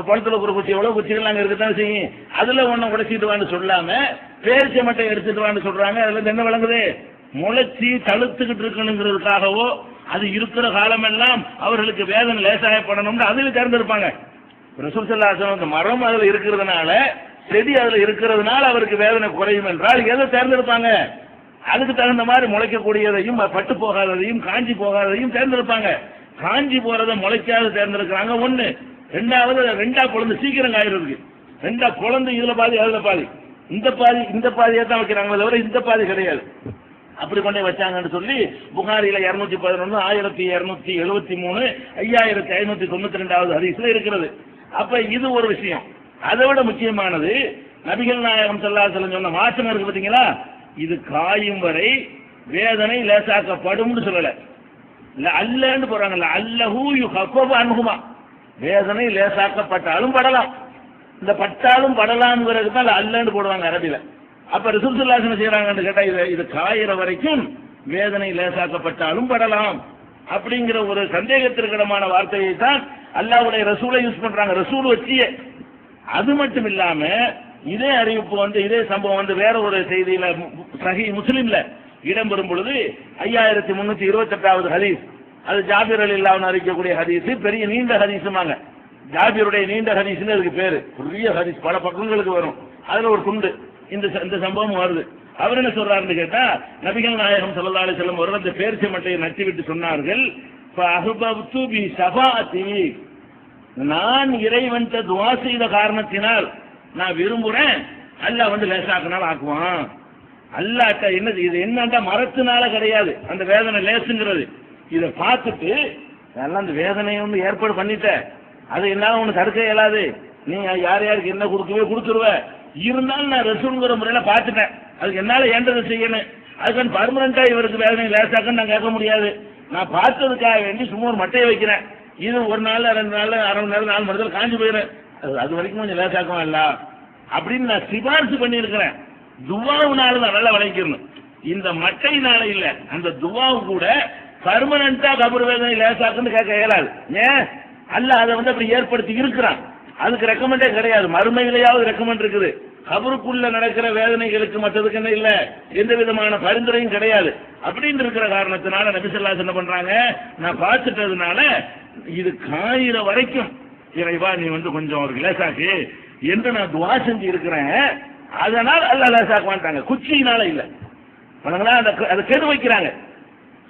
பழத்துல ஒரு குச்சி, எவ்வளவு குச்சிகள் அங்க இருக்கத்தான் செய்யும், அதுல ஒன்னும் உடைச்சிட்டு வான்னு சொல்லாம பேரிச்ச மட்டை எடுத்துட்டு வான்னு சொல்றாங்க. அதுல இருந்து என்ன விளங்குது, முளைச்சி தழுத்துக்கிட்டு இருக்கணுங்கிறதுக்காகவோ அது இருக்கிற காலமெல்லாம் அவர்களுக்கு வேதனை லேசாயப்படணும்னு அதில் தேர்ந்தெடுப்பாங்க. ரசூல் ஸல்லல்லாஹு அலைஹி வஸல்லம் மரம் அதுல இருக்கிறதுனால, செடி அதுல இருக்கிறதுனால அவருக்கு வேதனை குறையும் என்றால் எதை தேர்ந்தெடுப்பாங்க, அதுக்கு தகுந்த மாதிரி முளைக்கக்கூடியதையும் பட்டு போகாததையும் காஞ்சி போகாததையும் தேர்ந்தெடுப்பாங்க. காஞ்சி போறதை முளைக்காத தேர்ந்தெடுக்கிறாங்க. 1. 2வது 2ஆ பொழந்து சீக்கிரம் காய்றதுக்கு, 2ஆ பொழந்து இதுல பாதி அதுல பாதி, இந்த பாதியை தான் வைக்கிறாங்களே தவிர இந்த பாதி கிடையாது. அப்படி கொண்டே வச்சாங்கன்னு சொல்லி புகாரில 211, 1273, 5592 ஹதீஸ்ல இருக்கிறது. அப்ப இது ஒரு விஷயம். அதை விட முக்கியமானது நபிகள் நாயகம் ஸல்லல்லாஹு அலைஹி வஸல்லம் சொன்ன வாசகம் இருக்கு பாத்தீங்களா, இது காயும் வரை வேதனை லேசாக்கப்படும் சொல்லல, அல்லன்னு போறாங்கல்ல, அல்லஹு யுஹஃபஃபு அன்ஹுமா, வேதனை லேசாக்கப்பட்டாலும் படலாம், இந்த பட்டாலும் படலாம்ங்கிறது தான் அல்லன்னு போடுவாங்க அரபில. அப்ப ரசூல் ஸல்லல்லாஹு அலைஹி வஸல்லம் செய்யறாங்கன்னு கேட்டா இது காயிற வரைக்கும் வேதனை லேசாக்கப்பட்டாலும் படலாம் அப்படிங்கிற ஒரு சந்தேகத்திற்கிடமான வார்த்தையை தான் அல்லாஹ்வுடைய ரசூலை யூஸ் பண்றாங்க, ரசூல் வச்சியே. அது மட்டும் இல்லாம இதே அறிவிப்பு இதே சம்பவம் வேற ஒரு செய்தியில சஹீஹ் முஸ்லிம்ல இடம்பெறும் பொழுது 5328வது ஹதீஸ், அது ஜாபிர் ரலியல்லாஹு அன்ஹு அறிவிக்கக்கூடிய ஹதீஸ், பெரிய நீண்ட ஹதீஸுமாங்க. ஜாபிருடைய நீண்ட ஹதீஸ்னு அதுக்கு பேரு, பெரிய ஹதீஸ், பல பக்கங்களுக்கு வரும், அதுல ஒரு துண்டு இந்த சம்பவம் வருது. அவர் என்ன சொல்றாருன்னு கேட்டா, நபிகள் நாயகம் ஸல்லல்லாஹு அலைஹி வஸல்லம் ஒரு அந்த பேரிச்சை மட்டையை நட்டி விட்டு சொன்னார்கள், ஃபஅஹ்பப்து பி ஷஃபாஅத்தி, நான் இறைவன்ட்ட துஆ செய்த காரணத்தினால் நான் விரும்புறேன் அல்லாஹ் லேசாக்குனால ஆக்குவான். அல்லாஹ்ட்ட என்னது இது, என்னன்னா மரத்தினால கிடையாது அந்த வேதனை லேசுங்கிறது. இதை பார்த்துட்டு எல்லாம் அந்த வேதனையை ஏற்பாடு பண்ணிட்ட, அது என்னால உனக்கு தடுக்க இயலாது, நீ யார் யாருக்கு என்ன கொடுத்துருவ, இருந்தாலும் நான் ரசூலுங்கிற முறையில பார்த்துட்டேன், அதுக்கு என்னால ஏண்டதை செய்யணும், அதுக்கு பர்மனண்டா இவருக்கு வேதனை லேசாக்குன்னு நான் கேட்க முடியாது, நான் பார்த்ததுக்காக வேண்டி சும்மா ஒரு மட்டையை வைக்கிறேன், இது ஒரு நாள் 2 நாள் 1/2 மணி நேரம் 4 மணி நேரத்தில் காஞ்சி போயிடும், அது வரைக்கும் கொஞ்சம் லேசாக்கும் இல்ல அப்படின்னு நான் சிபாரிசு பண்ணியிருக்கிறேன். துவாவுனால தான் நல்லா விளைக்கணும், இந்த மட்டையினால இல்ல, அந்த துவாவு கூட பர்மனண்டா கபர் வேதனை லேசாக்குன்னு கேட்க இயலாது. ஏன் அல்லாஹ் அதை அப்படி ஏற்படுத்தி இருக்கிறான், அதுக்கு ரெக்கமெண்டே கிடையாது, மறுமையிலேயாவது ரெக்கமெண்ட் இருக்குது, கபருக்குள்ள நடக்கிற வேதனைகளுக்கு மற்றதுக்கு என்ன இல்ல, எந்த விதமான பரிந்துரையும் கிடையாது. அப்படின்னு இருக்கிற காரணத்தினால நபி ஸல்லல்லாஹு அலைஹி வஸல்லம் பண்றாங்க, நான் பார்த்துட்டதுனால இது காயிற வரைக்கும் இறைவா நீ கொஞ்சம் ஒரு லேசாக்கு என்று நான் துஆ செஞ்சு இருக்கிறேன், அதனால் அல்லாஹ் லேசாக்குவான்ட்டாங்க, குச்சியினால இல்ல. அதை கெடு வைக்கிறாங்க,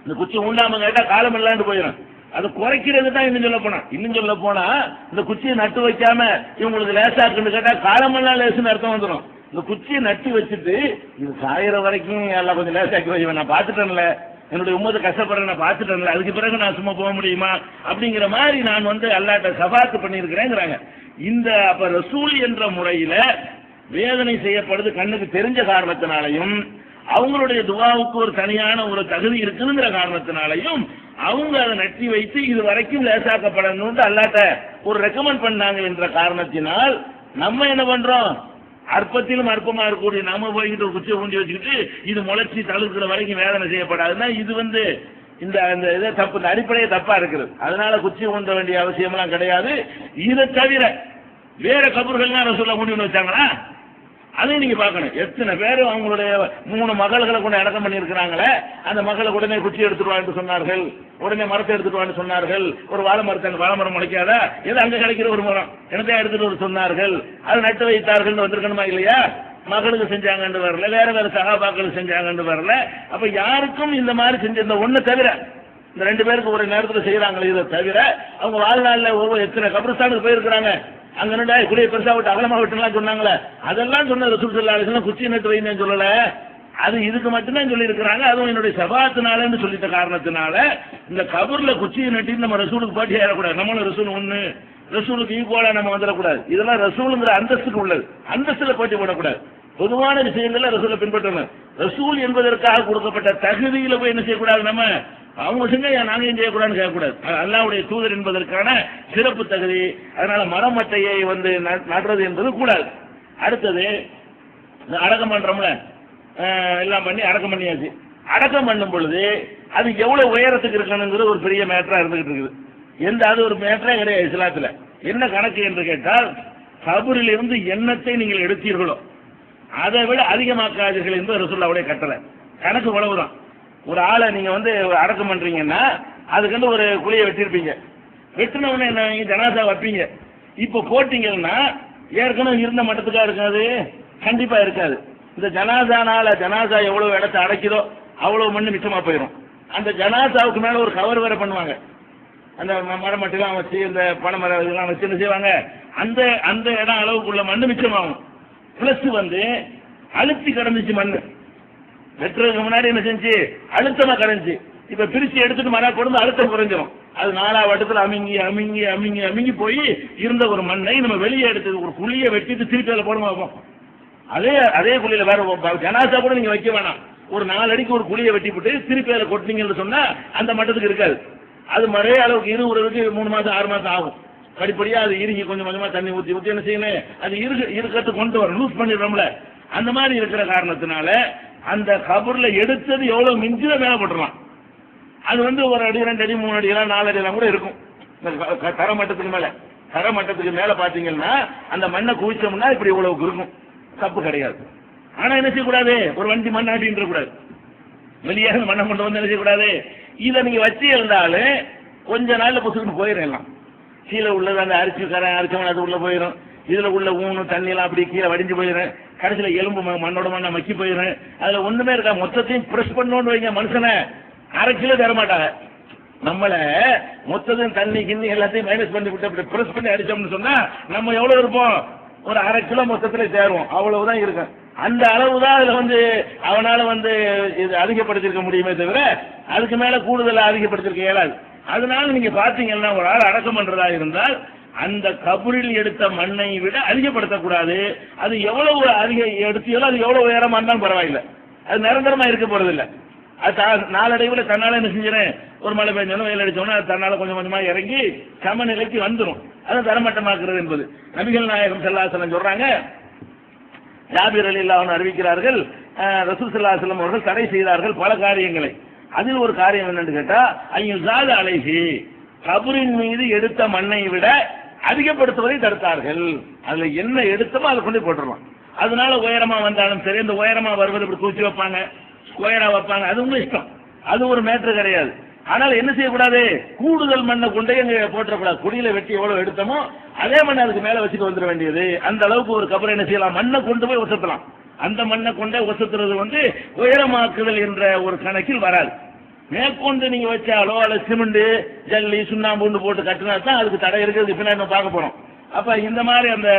இந்த குச்சி உண்டாம கேட்டா காலம் இல்லாண்டு போயிடும், அது குறைக்கிறது தான் இன்னும் சொல்ல போனா இந்த குச்சியை நட்டு வைக்காம இவங்களுக்கு லேசாக்குன்னு கேட்டா காலமெல்லாம் லேசுன்னு அர்த்தம் வந்துடும். இந்த குச்சியை நட்டு வச்சுட்டு இது சாயிற வரைக்கும் எல்லாம் கொஞ்சம் லேசாக்கி வைவேன், நான் பார்த்துட்டேன்ல, என்னுடைய உம்மத்தை கஷ்டப்படுற நான் பார்த்துட்டேன்ல, அதுக்கு பிறகு நான் சும்மா போக முடியுமா அப்படிங்கிற மாதிரி நான் அல்லாஹ்ட்ட ஷஃபாஅத் பண்ணியிருக்கிறேங்கிறாங்க. இந்த அப்ப ரசூல் என்ற முறையில வேதனை செய்யப்படுது கண்ணுக்கு தெரிஞ்ச காரணத்தினாலையும், அவங்களுடைய துவாவுக்கு ஒரு தனியான ஒரு தகுதி இருக்குங்கிற காரணத்தினாலையும் அவங்க அதை நட்டி வைத்து இது வரைக்கும் லேசாக்கப்படணும் அல்லாஹ்ட்ட ஒரு ரெக்கமெண்ட் பண்ணாங்க என்ற காரணத்தினால் நம்ம என்ன பண்றோம், அற்பத்திலும் அற்பமா இருக்கக்கூடிய நம்ம போய்கிட்டு ஒரு குச்சியை ஊண்டி வச்சுக்கிட்டு இது முளைச்சி தழுக்கிற வரைக்கும் வேதனை செய்யப்படாதுன்னா இது இந்த இதை தப்பு, இந்த அடிப்படையே தப்பா இருக்குது. அதனால குச்சி ஊண்ட வேண்டிய அவசியம் எல்லாம் கிடையாது. இதை தவிர வேற கபர்கள்லாம் ரசூலுல்லாஹ் ஊண்டி வச்சாங்களா, அதையும் நீங்க பார்க்கணும். எத்தனை பேர் அவங்களுடைய 3 மகள்களை கொண்டு அடக்கம் பண்ணியிருக்கிறாங்களே, அந்த மகளை உடனே குச்சி எடுத்துட்டு வான்னு சொன்னார்கள், உடனே மரத்தை எடுத்துட்டு வான்னு சொன்னார்கள், ஒரு வாழை மரம் முளைக்காதா, எது அங்க கிடைக்கிற ஒரு மரம் என்னத்தையா எடுத்துட்டு சொன்னார்கள், அதை நட்டு வைத்தார்கள் வந்திருக்கணுமா இல்லையா, மகளுக்கு செஞ்சாங்கன்னு வரல, வேற சகாபாக்கள் செஞ்சாங்கன்னு வரல. அப்ப யாருக்கும் இந்த மாதிரி செஞ்ச இந்த ஒண்ணு தவிர, இந்த 2 பேருக்கு ஒரு நேரத்தில் செய்யறாங்களே, இதை தவிர அவங்க வாழ்நாளில் ஒவ்வொரு எத்தனை கபிரஸ்தானுக்கு போயிருக்கிறாங்க, அங்க நின்றா குடிய பெருசா விட்டு அகலமா விட்டுலாம் சொன்னாங்களே, அதெல்லாம் சொன்ன ரசூல் ஸல்லல்லாஹு அலைஹி வஸல்லம் குச்சி நட்டு வைன்னு சொல்லல, அது இதுக்கு மட்டும்தான் சொல்லி இருக்கிறாங்க. அதுவும் என்னுடைய ஷஃபாஅத்துனாலன்னு சொல்லிட்ட காரணத்தினால இந்த கபர்ல குச்சியை நட்டி நம்ம ரசூலுக்கு பாட்டி ஏறக்கூடாது, நம்மளும் ரசூல் ஒண்ணு, ரசூலுக்கு ஈக்குவலா நம்ம வந்துடக்கூடாது. இதெல்லாம் ரசூலுங்கிற அந்தஸ்துக்கு உள்ளது, அந்தஸ்துல போட்டி போடக்கூடாது. பொதுவான விஷயங்கள்ல ரசூலை பின்பற்றணும். ரசூல் என்பதற்காக கொடுக்கப்பட்ட தகுதியில போய் என்ன செய்யக்கூடாது, நம்ம அவங்க செஞ்சா நாங்க ஏன் செய்யக்கூடாதுன்னு கேட்கக்கூடாது. அல்லாஹ்வுடைய தூதர் என்பதற்கான சிறப்பு தகுதி. அதனால மரமட்டையை நடுறது என்பது கூடாது. அடுத்தது அடக்கம் பண்றோம்ல, எல்லாம் பண்ணி அடக்கம் பண்ணியாச்சு. அடக்கம் பண்ணும் பொழுது அது எவ்வளவு உயரத்துக்கு இருக்கணுங்கிறது ஒரு பெரிய மேட்டரா இருந்துகிட்டு இருக்குது. அது ஒரு மேட்டரே கிடையாது இஸ்லாத்துல. என்ன கணக்கு என்று கேட்டால், கபரில் இருந்து எண்ணத்தை நீங்கள் எடுத்தீர்களோ அதை விட அதிகமாக்காதீர்கள் என்று ரசூலுல்லாஹ்வுடைய கட்டளை. கணக்கு உழவுதான். ஒரு ஆளை நீங்க அடக்கம் பண்றீங்கன்னா அதுக்கு ஒரு குழியை வெட்டிருப்பீங்க, வெட்டின உடனே என்ன ஜனாசா வைப்பீங்க. இப்ப போட்டீங்கன்னா ஏற்கனவே இருந்த மட்டத்துக்கா இருக்காது, கண்டிப்பா இருக்காது. இந்த ஜனாசா எவ்வளவு இடத்தை அடைக்குதோ அவ்வளவு மண்ணு மிச்சமா போயிடும். அந்த ஜனாசாவுக்கு மேல ஒரு கவர் வேற பண்ணுவாங்க, அந்த மரம் மட்டும் வச்சு இந்த பனை மரம் இதெல்லாம் வச்சு என்ன செய்வாங்க, அந்த இடம் அளவுக்குள்ள மண்ணு மிச்சமாகும். பிளஸ் அழுத்தி கிடந்துச்சு மண்ணு, வெட்டுறதுக்கு முன்னாடி என்ன செஞ்சு அழுத்தமா கிடந்துச்சு. இப்ப பிரிச்சு எடுத்துட்டு மரம் கொண்டு அழுத்தம் குறைஞ்சிடும். அது 4 வட்டத்தில் அமுங்கி அமுங்கி அமுங்கி அமுங்கி போய் இருந்த ஒரு மண்ணை நம்ம வெளியே எடுத்து ஒரு குழியை வெட்டிட்டு திருப்பி அதில் போட பார்ப்போம். அதே குழியில வேற ஜனாசா கூட நீங்க வைக்க வேணாம். ஒரு 4 அடிக்கு ஒரு குழியை வெட்டி போட்டு திருப்பி அதில் கொட்டினீங்கன்னு சொன்னா அந்த மட்டத்துக்கு இருக்காது. அது மறைய அளவுக்கு இருவுறதுக்கு 3 மாசம் 6 மாசம் ஆகும். படிப்படியா அது இறுகி கொஞ்சம் கொஞ்சமா தண்ணி ஊற்றி ஊற்றி என்ன செய்யணும், அது இருக்கிறது கொண்டு வரும், லூஸ் பண்ணிடுறோம்ல. அந்த மாதிரி இருக்கிற காரணத்தினால அந்த கபூர்ல எடுத்தது எவ்வளவு மிஞ்சில மேல போட்டுடலாம். அது ஒரு அடி 2 அடி 3 அடி 4 அடியெல்லாம் கூட இருக்கும். தரமட்டத்துக்கு மேல தரமட்டத்துக்கு மேல பாத்தீங்கன்னா அந்த மண்ணை குவிச்சோம்னா இப்படி இவ்வளவுக்கு இருக்கும், தப்பு கிடையாது. ஆனா என்ன செய்யக்கூடாது, ஒரு வண்டி மண் ஆட்டின்ற கூடாது, வெளியே மண்ணை கொண்டு வந்து என்ன செய்யக்கூடாது. இதை நீங்க வச்சு இருந்தாலும் கொஞ்ச நாள்ல புசுக்கு போயிடலாம். கீழே உள்ளது அந்த அரிச்சவன் அது உள்ள போயிடும். இதுல உள்ள ஊனு தண்ணி எல்லாம் அப்படி கீழே வடிஞ்சு போயிடும். கடைசியில எலும்பு மண்ணோட மண்ணா மக்கி போயிடும். அதுல ஒண்ணுமே இருக்கா. மொத்தத்தையும் பிரஸ் பண்ணோன்னு வைங்க, மனுஷனை 1/2 கிலோ தர மாட்டாங்க. நம்மள மொத்தத்தையும் தண்ணி கிண்ணி எல்லாத்தையும் மைனஸ் பண்ணி விட்டு அப்படி பிரஸ் பண்ணி அடிச்சோம்னு சொன்னா நம்ம எவ்வளவு இருப்போம், ஒரு 1/2 கிலோ மொத்தத்துல சேருவோம். அவ்வளவுதான் இருக்கும். அந்த அளவுதான் அதுல அவனால இது அதிகப்படுத்திருக்க முடியுமே தவிர அதுக்கு மேல கூடுதலா அதிகப்படுத்திருக்க இயலாது. அதனால நீங்க பாத்தீங்கன்னா ஒரு ஆள் அடக்கம் பண்றதா இருந்தால் அந்த கபரில் எடுத்த மண்ணை விட அதிகப்படுத்தக்கூடாது. அது எவ்வளவு அதிக எடுத்தியோ அது எவ்வளவு உயரமா இருந்தாலும் பரவாயில்லை, அது நிரந்தரமா இருக்க போறது இல்லை. அது நாளடைவில் தன்னால என்ன செஞ்சிடறேன், ஒரு மழை பெஞ்சோன்னா வெயில் அடிச்சோன்னா அது தன்னால கொஞ்சம் கொஞ்சமா இறங்கி சமநிலைக்கு வந்துடும். அதை தரமட்டமாக்குறது என்பது நபிகள் நாயகம் ஸல்லல்லாஹு அலைஹி வஸல்லம் சொல்றாங்க. ஜாபிர் ரலியல்லாஹு அன்ஹு அறிவிக்கிறார்கள், ரசூல் ஸல்லல்லாஹு அலைஹி வஸல்லம் அவர்கள் தடை செய்தார்கள் பல காரியங்களை. அதில் ஒரு காரியம் என்னன்னு கேட்டா, ஐயுஸாத அலைஹி, கபரின் மீது எடுத்த மண்ணை விட அதிகப்படுத்துவதை தடுத்தார்கள். அதுல என்ன எடுத்தமோ அதை கொண்டு போட்டுடலாம். அதனால உயரமா வந்தாலும் சரி, இந்த உயரமா வருவது இப்படி தூக்கி வைப்பாங்க, ஸ்கொயரா வைப்பாங்க, அது உங்க இஷ்டம், அது ஒரு மேட்ரு கிடையாது. ஆனால் என்ன செய்யக்கூடாது, கூடுதல் மண்ணை கொண்டே எங்க போட்டக்கூடாது. குடியில வெட்டி எவ்வளவு எடுத்தமோ அதே மண்ணை அதுக்கு மேல வச்சுட்டு வந்துட வேண்டியது. அந்த அளவுக்கு ஒரு கபரை என்ன செய்யலாம், மண்ணை கொண்டு போய் ஒசத்தலாம். அந்த மண்ணை கொண்டே ஒசத்துறது உயரமாக்குதல் என்ற ஒரு கணக்கில் வராது. மேற்கொண்டு நீங்க வச்சாலோ அல்லது சிமெண்ட் ஜல்லி சுண்ணாம்பு போட்டு கட்டினா தான் அதுக்கு தடை இருக்கிறது. பின்னாடி நம்ம பார்க்க போறோம். அப்ப இந்த மாதிரி அந்த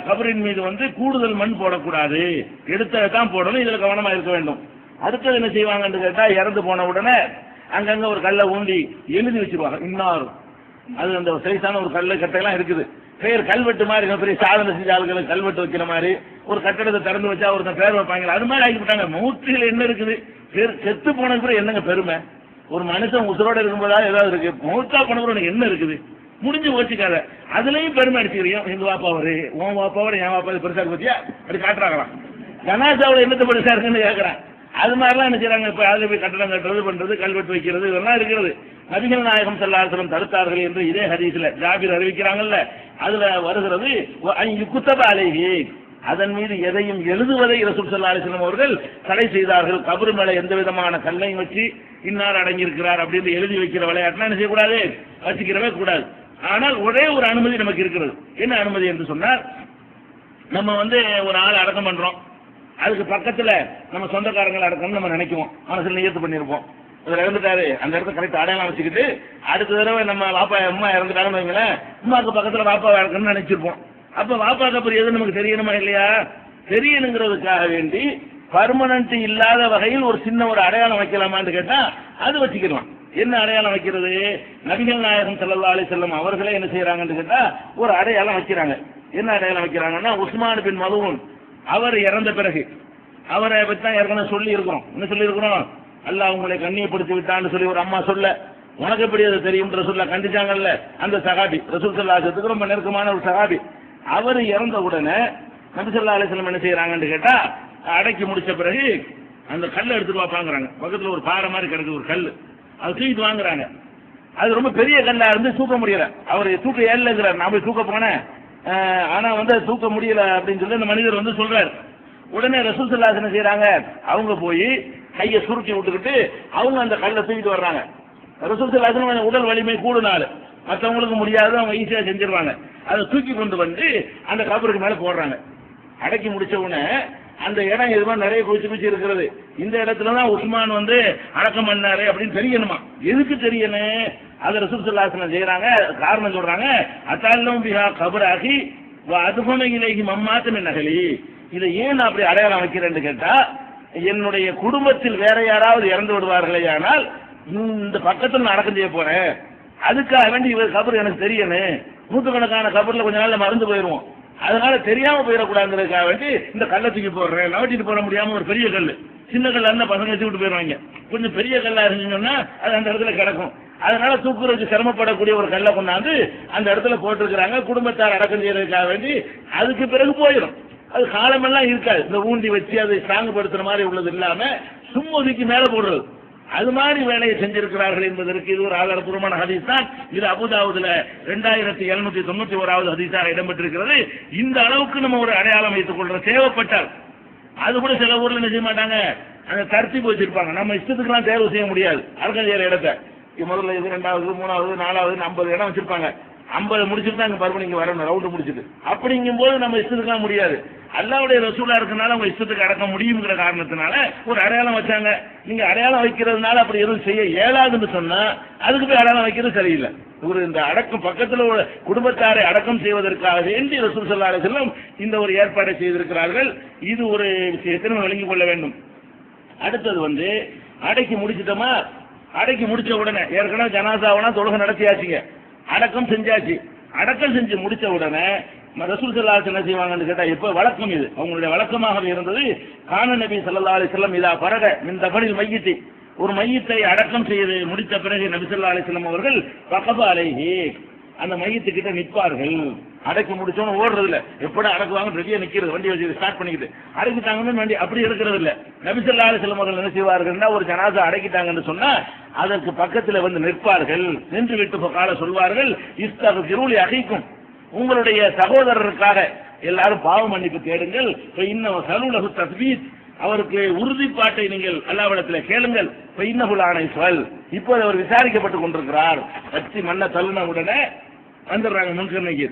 கபரின் மீது கூடுதல் மண் போடக்கூடாது, எடுத்ததான் போடணும். இதுல கவனமா இருக்க வேண்டும். அடுத்தது என்ன செய்வாங்கன்னு கேட்டா, இறந்து போன உடனே அங்கங்க ஒரு கல்லை ஊண்டி எழுதி வச்சிருவாங்க இன்னார். அது அந்த சைஸான ஒரு கல்லு கட்டையெல்லாம் இருக்குது. பேர் கல்வெட்டு மாதிரி பெரிய சாதனை செஞ்ச ஆளுகளுக்கு கல்வெட்டு வைக்கிற மாதிரி ஒரு கட்டடத்தை திறந்து வச்சா ஒருத்தன் பேர் வைப்பாங்க. அது மாதிரி ஆகிவிட்டாங்க. மூத்திகள் என்ன இருக்குது, செத்து போனது கூட என்னங்க பெருமை. ஒரு மனுஷன் உசுரோட இருக்கும்போதா ஏதாவது இருக்கு, மூத்தா போனது என்ன இருக்குது, முடிஞ்சு போச்சுக்காத. அதுலயும் பெருமை அடிச்சுக்கிறீங்க. எங்க வாப்பா அவரு, உன் வாப்பாவோட என் வாப்பா பெருசா இருக்கு பத்தியா, அப்படி காட்டுறாங்களாம். ஜனாசாவில் என்னத்தை பெருசா இருக்குன்னு கேட்கறான். அது மாதிரிலாம் என்ன செய்யறாங்க, இப்ப அதுல போய் கட்டடம் கட்டுறது பண்றது, கல்வெட்டு வைக்கிறது, இதெல்லாம் இருக்கிறது. நபிகள் நாயகம் ஸல்லல்லாஹு அலைஹி வஸல்லம் தடுத்தார்கள் என்று இதே ஹதீஸ்ல ஜாபிர் அறிவிக்கிறாங்கல்ல, அதுல வருகிறது குத்தப அலைஹி, அதன் மீது எதையும் எழுதுவதை ரசூல் ஸல்லல்லாஹு அலைஹி வஸல்லம் அவர்கள் தடை செய்தார்கள். கபர் மேல எந்த விதமான கல்லையும் வச்சு இன்னார் அடங்கியிருக்கிறார் அப்படின்னு எழுதி வைக்கிற விளையாட்டுலாம் என்ன செய்யக்கூடாது, வச்சுக்கிறவே கூடாது. ஆனால் ஒரே ஒரு அனுமதி நமக்கு இருக்கிறது. என்ன அனுமதி என்று சொன்னால், நம்ம ஒரு ஆள் அடக்கம் பண்றோம், அதுக்கு பக்கத்துல நம்ம சொந்தக்காரங்களை அடக்கணும்னு நம்ம நினைக்குவோம், மனசுல நியத்து பண்ணிருப்போம். இவர் இறந்துட்டாரு, அந்த இடத்த கரெக்ட் அடையாளம் வச்சுக்கிட்டு அடுத்த தடவை நம்ம வாப்பா அம்மா இறந்துட்டாங்கன்னு வைங்களேன், அம்மாவுக்கு பக்கத்துல வாப்பா இறக்கணும்னு நினைச்சிருப்போம். அப்ப வாப்பா கபர் எது நமக்கு தெரியணுமா இல்லையா? தெரியணுங்கிறதுக்காக வேண்டி பர்மனன்ட் இல்லாத வகையில் ஒரு சின்ன ஒரு அடையாளம் வைக்கலாமான்னு கேட்டா அது வச்சுக்கலாம். என்ன அடையாளம் வைக்கிறது? நபிகள் நாயகம் ஸல்லல்லாஹு அலைஹி வஸல்லம் அவர்களே என்ன செய்யறாங்கன்னு கேட்டா ஒரு அடையாளம் வைக்கிறாங்க. என்ன அடையாளம் வைக்கிறாங்கன்னா, உஸ்மான் பின் மதூன் அவர் இறந்த பிறகு அவரை பற்றி தான் ஏற்கனவே சொல்லி இருக்கிறோம். என்ன சொல்லி இருக்கிறோம்? அல்லாஹ் உங்களை கண்ணியப்படுத்தி விட்டான்னு சொல்லி ஒரு அம்மா சொல்ல, உனக்கு எப்படி அது தெரியும் ரசூல்லா கண்டிச்சாங்கல்ல. அந்த சஹாபி ரசூல் ஸல்லல்லாஹு அலைஹி வஸல்லம் ரொம்ப நெருக்கமான ஒரு சஹாபி. அவர் இறந்த உடனே நபி ஸல்லல்லாஹு அலைஹி வஸல்லம் என்ன செய்யறாங்கன்னு கேட்டா, அடக்கி முடிச்ச பிறகு அந்த கல்லை எடுத்துட்டு வாப்பாங்கிறாங்க. பக்கத்துல ஒரு பாறை மாதிரி கிடக்கு ஒரு கல், அது தூக்கிட்டு வாங்குறாங்க. அது ரொம்ப பெரிய கல்லா இருந்து தூக்க முடியல. அவர் தூக்க ஏறலைங்கிறார். நான் போய் தூக்க போனேன், ஆனா தூக்க முடியல அப்படின்னு சொல்லி அந்த மனிதர் சொல்றாரு. உடனே ரசூல் ஸல்லல்லாஹு அலைஹி வஸல்லம் செய்யறாங்க, அவங்க போய் கையை சுருக்கி விட்டுக்கிட்டு அவங்க அந்த கல்லை தூக்கிட்டு வர்றாங்க. ரசூல் ஸல்லல்லாஹு அலைஹி வஸல்லம் உடல் வலிமை கூடுனால மற்றவங்களுக்கு முடியாது, அவங்க ஈஸியா செஞ்சிருவாங்க. அதை தூக்கி கொண்டு வந்து அந்த கபருக்கு மேல போடுறாங்க. அடக்கி முடிச்ச உடனே அந்த இடம் எதுவா நிறைய குளிச்சு குளிச்சு இருக்கிறது. இந்த இடத்துலதான் உஸ்மான் அடக்கம் பண்ணாரு அப்படின்னு தெரியணுமா? எதுக்கு தெரியணும்? அதை ரசூல் ஸல்லல்லாஹு அலைஹி வஸல்லம் செய்யறாங்க. காரணம் சொல்றாங்க, அத்தல்லும் பிஹா கபராகி அதுபோன இலைஹி மம்மாத்து மின் அஹ்லி. இதை ஏன் அப்படி அடையாளம் வைக்கிறேன்னு கேட்டா, என்னுடைய குடும்பத்தில் வேற யாராவது இறந்து விடுவார்களே ஆனால் இந்த பக்கத்தில் நான் அடக்கம் செய்ய போறேன், அதுக்காக வேண்டி இவர் கபர் எனக்கு தெரியணும், நூற்றுக்கணக்கான கபர்ல கொஞ்ச நாள்ல மறந்து போயிடுவோம், அதனால தெரியாம போயிடக்கூடாதுங்கிறதுக்காக வேண்டி இந்த கல்லை தூக்கி போடுறேன், நவட்டிட்டு போட முடியாம ஒரு பெரிய கல், சின்ன கல்லா இருந்தா பசங்க வச்சு விட்டு போயிடுவாங்க, கொஞ்சம் பெரிய கல்லா இருந்துச்சுன்னா அது அந்த இடத்துல கிடக்கும், அதனால தூக்குறதுக்கு சிரமப்படக்கூடிய ஒரு கல்லை கொண்டாந்து அந்த இடத்துல போட்டிருக்கிறாங்க, குடும்பத்தார் அடக்கம் செய்யறதுக்காக வேண்டி. அதுக்கு பிறகு போயிடும், அது காலமெல்லாம் இருக்காது, இந்த ஊண்டி வச்சு அதை ஸ்ட்ராங்குபடுத்துற மாதிரி உள்ளது இல்லாம சும்மதிக்கு மேல போடுறது, அது மாதிரி வேலையை செஞ்சிருக்கிறார்கள் என்பதற்கு இது ஒரு ஆதாரபூர்வமான ஹதீஸ் தான். இது அபூதாவுதுல 2791வது ஹதீஸாக இடம்பெற்றிருக்கிறது. இந்த அளவுக்கு நம்ம ஒரு அடையாளம் வைத்துக் கொள்ற தேவைப்பட்டால், அது கூட சில ஊர்ல என்ன செய்ய மாட்டாங்க, அந்த தர்த்தீப் வச்சிருப்பாங்க, நம்ம இஷ்டத்துக்குலாம் தேர்வு செய்ய முடியாது, அடக்கம் செய்யற இடத்த முதல்ல இது 2வது 3வது 4வது 50 இடம் வச்சிருப்பாங்க, 50 முடிச்சுட்டு தான் பர்மனி இங்க வரணும் ரவுண்டு முடிச்சுட்டு, அப்படிங்கும் போது நம்ம இஷ்டத்துக்குலாம் முடியாது, அல்லாஹ்வுடைய ரசூலா இருக்கனால அவங்க இஷ்டத்துக்கு அடக்க முடியுங்கிற காரணத்தினால ஒரு அடையாளம் வச்சாங்க. நீங்க அடையாளம் வைக்கிறதுனால அப்படி எதுவும் செய்ய இயலாதுன்னு சொன்னா அதுக்கு போய் அடையாளம் வைக்கிறது சரியில்லை. ஒரு இந்த அடக்கம் பக்கத்தில் உள்ள குடும்பத்தாரை அடக்கம் செய்வதற்காக வேண்டி ரசூல் ஸல்லல்லாஹு அலைஹி வஸல்லம் இந்த ஒரு ஏற்பாடை செய்திருக்கிறார்கள். இது ஒரு விஷயத்தை நம்ம விளங்கிக் கொள்ள வேண்டும். அடுத்தது அடக்கி முடிச்சிட்டோமா, அடக்கி முடிச்ச உடனே ஏற்கனவே ஜனாசாவனா தொழுகை நடத்தியாச்சுங்க, அடக்கம் செஞ்சாச்சு, அடக்கம் செஞ்சு முடிச்ச உடனே ரசூல் ஸல்லல்லாஹு அலைஹி வஸல்லம் என்ன செய்வாங்கன்னு கேட்டா, இப்ப வழக்கம் இது அவங்களுடைய வழக்கமாக இருந்தது. கான நபி ஸல்லல்லாஹு அலைஹி வஸல்லம் இதா பரக மின் தஃபனில் மையித்தி, ஒரு மையத்தை அடக்கம் செய்து முடித்த பிறகு நபி ஸல்லல்லாஹு அலைஹி வஸல்லம் அவர்கள் வகஃப அலைஹி, அந்த மையத்துக்கிட்ட நிற்பார்கள். அடக்கி முடிச்சோன்னு ஓடுறது இல்ல, எப்படா அடக்குவாங்க ரெடியா நிக்கிறது, வண்டி வச்சு ஸ்டார்ட் பண்ணிக்கிட்டு அடக்கிட்டாங்கன்னு வண்டி அப்படி எடுக்கிறது இல்ல. நபி ஸல்லல்லாஹு அலைஹி வஸல்லம் அவர்கள் என்ன செய்வார்கள்னா, ஒரு ஜனாசா அடக்கிட்டாங்கன்னு சொன்னா அதற்கு பக்கத்துல நிற்பார்கள், நின்று விட்டு கால சொல்வார்கள், இஸ்தக்ஃபிரு லி அஹீக்கும், உங்களுடைய சகோதரருக்காக எல்லாரும் பாவ மன்னிப்பு தேடுங்கள், இன்னஹு ஸலூலஹு தஸ்பீத், அவருக்கு உறுதிப்பாட்டை நீங்கள் அல்லாஹ்விடத்தில் கேளுங்கள், இன்னஹுலான இஸ்வல், இப்போது அவர் விசாரிக்கப்பட்டுக் கொண்டிருக்கிறார். வச்சு மண்ணை தள்ளின உடனே வந்துடுறாங்க முன்கர்ணிக்கு,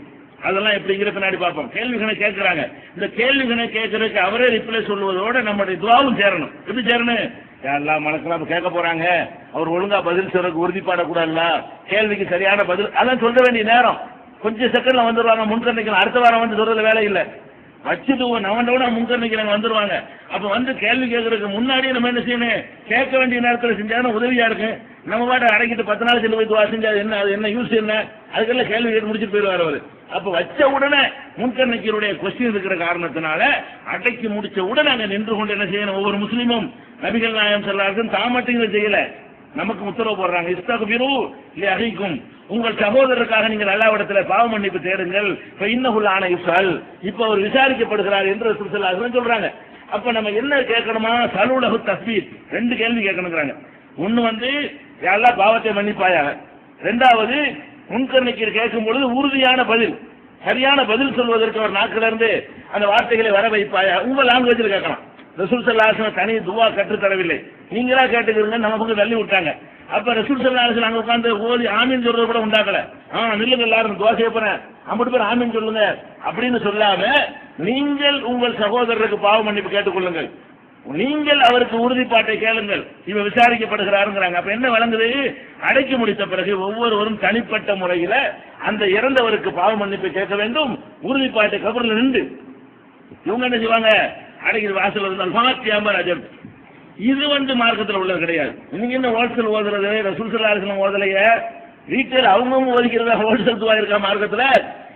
அதெல்லாம் எப்படிங்கிற பின்னாடி பார்ப்போம். கேள்விகளை கேட்கிறாங்க, இந்த கேள்விகளை கேட்கறதுக்கு அவரே ரிப்ளை சொல்வதோட நம்முடைய துவாவும் சேரணும். எப்படி சேரணும், யாரெல்லாம் மலக்கெல்லாம் கேட்க போறாங்க, அவர் ஒழுங்கா பதில் சொல்றதுக்கு உறுதிப்பாடக்கூடாதுல்ல, கேள்விக்கு சரியான பதில் அதான் சொல்ல வேண்டிய நேரம் கொஞ்சம் செகண்ட்ல வந்துருவாங்க. முன்கர்ணிக்கலாம் அடுத்த வாரம் வந்து சொல்றதுல வேலை இல்லை, வச்சுட்டு நவண்டவுனா முன்கர்ணிக்கிறாங்க வந்துருவாங்க. அப்ப கேள்வி கேட்கறதுக்கு முன்னாடியே நம்ம என்ன செய்யணும், கேட்க வேண்டிய நேரத்தில் செஞ்சாலும் உதவியா இருக்கு. நம்ம பாட்டு அடக்கிட்டு 10 நாள் சென்று போய் செஞ்சா என்ன, அது என்ன யூஸ் என்ன, அதுக்கெல்லாம் கேள்வி கேட்டு முடிச்சுட்டு போயிடுவார் அவரு. அப்ப வச்ச உடனே முன்கர்ணிக்கருடைய கொஸ்டின் இருக்கிற காரணத்தினால அடக்கி முடிச்ச உடனே அங்க நின்று கொண்டு என்ன செய்யணும், ஒவ்வொரு முஸ்லீமும் நபிகள் நாயகம் ஸல்லல்லாஹு அலைஹி வஸல்லம் தாமட்டிங்க செய்யல, நமக்கு உத்தரவு போடுறாங்க, இஸ்தக்ஃபிரு லி அஹீக்கும், உங்கள் சகோதரருக்காக நீங்கள் அல்லாஹ்விடத்துல பாவ மன்னிப்பு தேடுங்கள், இன்னஹுலான இஸ்வல், இப்ப அவர் விசாரிக்கப்படுகிறார் என்று ரசூல் ஸல்லல்லாஹு அலைஹி வஸல்லம் சொல்றாங்க. அப்ப நம்ம என்ன கேட்கணுமா, ஸலூலஹு தஸ்பீத், 2 கேள்வி கேட்கணுங்கிறாங்க. ஒன்னு யா அல்லாஹ் பாவத்தை மன்னிப்பாயாக, 2வது முன்கர்ணிக்கு கேட்கும் பொழுது உறுதியான பதில், சரியான பதில் சொல்வதற்கு ஒரு நாக்கில இருந்து அந்த வார்த்தைகளை வர வைப்பாயா, உங்க லாங்குவேஜில் கேட்கலாம். ரசூல் ஸல்லல்லாஹு அலைஹி வஸல்லம் தனி துவா கற்று தரவில்லை, நீங்களா கேட்டுக்கிறீங்க, நமக்கு தள்ளி விட்டாங்க. அப்ப ரசூல் ஸல்லல்லாஹு அலைஹி வஸல்லம் அங்க உட்கார்ந்து ஓதி ஆமீன் சொல்றது கூட உண்டாக்கல. நில்லுங்க எல்லாரும் துவா செய்ய போறேன், 50 பேர் ஆமீன் சொல்லுங்க அப்படின்னு சொல்லாம, நீங்கள் உங்கள் சகோதரருக்கு பாவ மன்னிப்பு கேட்டுக்கொள்ளுங்கள், நீங்கள் அவருக்கு உறுதிப்பாட்டை கேளுங்கள், இவ விசாரிக்கப்படுகிறாருங்கிறாங்க. அப்ப என்ன வழங்குது, அடக்கி முடித்த பிறகு ஒவ்வொருவரும் தனிப்பட்ட முறையில அந்த இறந்தவருக்கு பாவ மன்னிப்பு கேட்க வேண்டும். உறுதிப்பாட்டை கபர்ல நின்று இவங்க என்ன செய்வாங்க, அடக்கி வாசல் இருந்தால் ஃபாத்தியாமர் அஜப், இது மார்க்கத்தில் உள்ளது கிடையாது. நீங்க என்ன ஹோல்சேல் ஓதுறது, ரசூல் ஸல்லல்லாஹு அலைஹி வஸல்லம் ஓதலைய ரீட்டைல் அவங்கவுங்க ஓதிக்கிறதா ஹோல்சேல் துவா இருக்கா மார்க்கத்துல,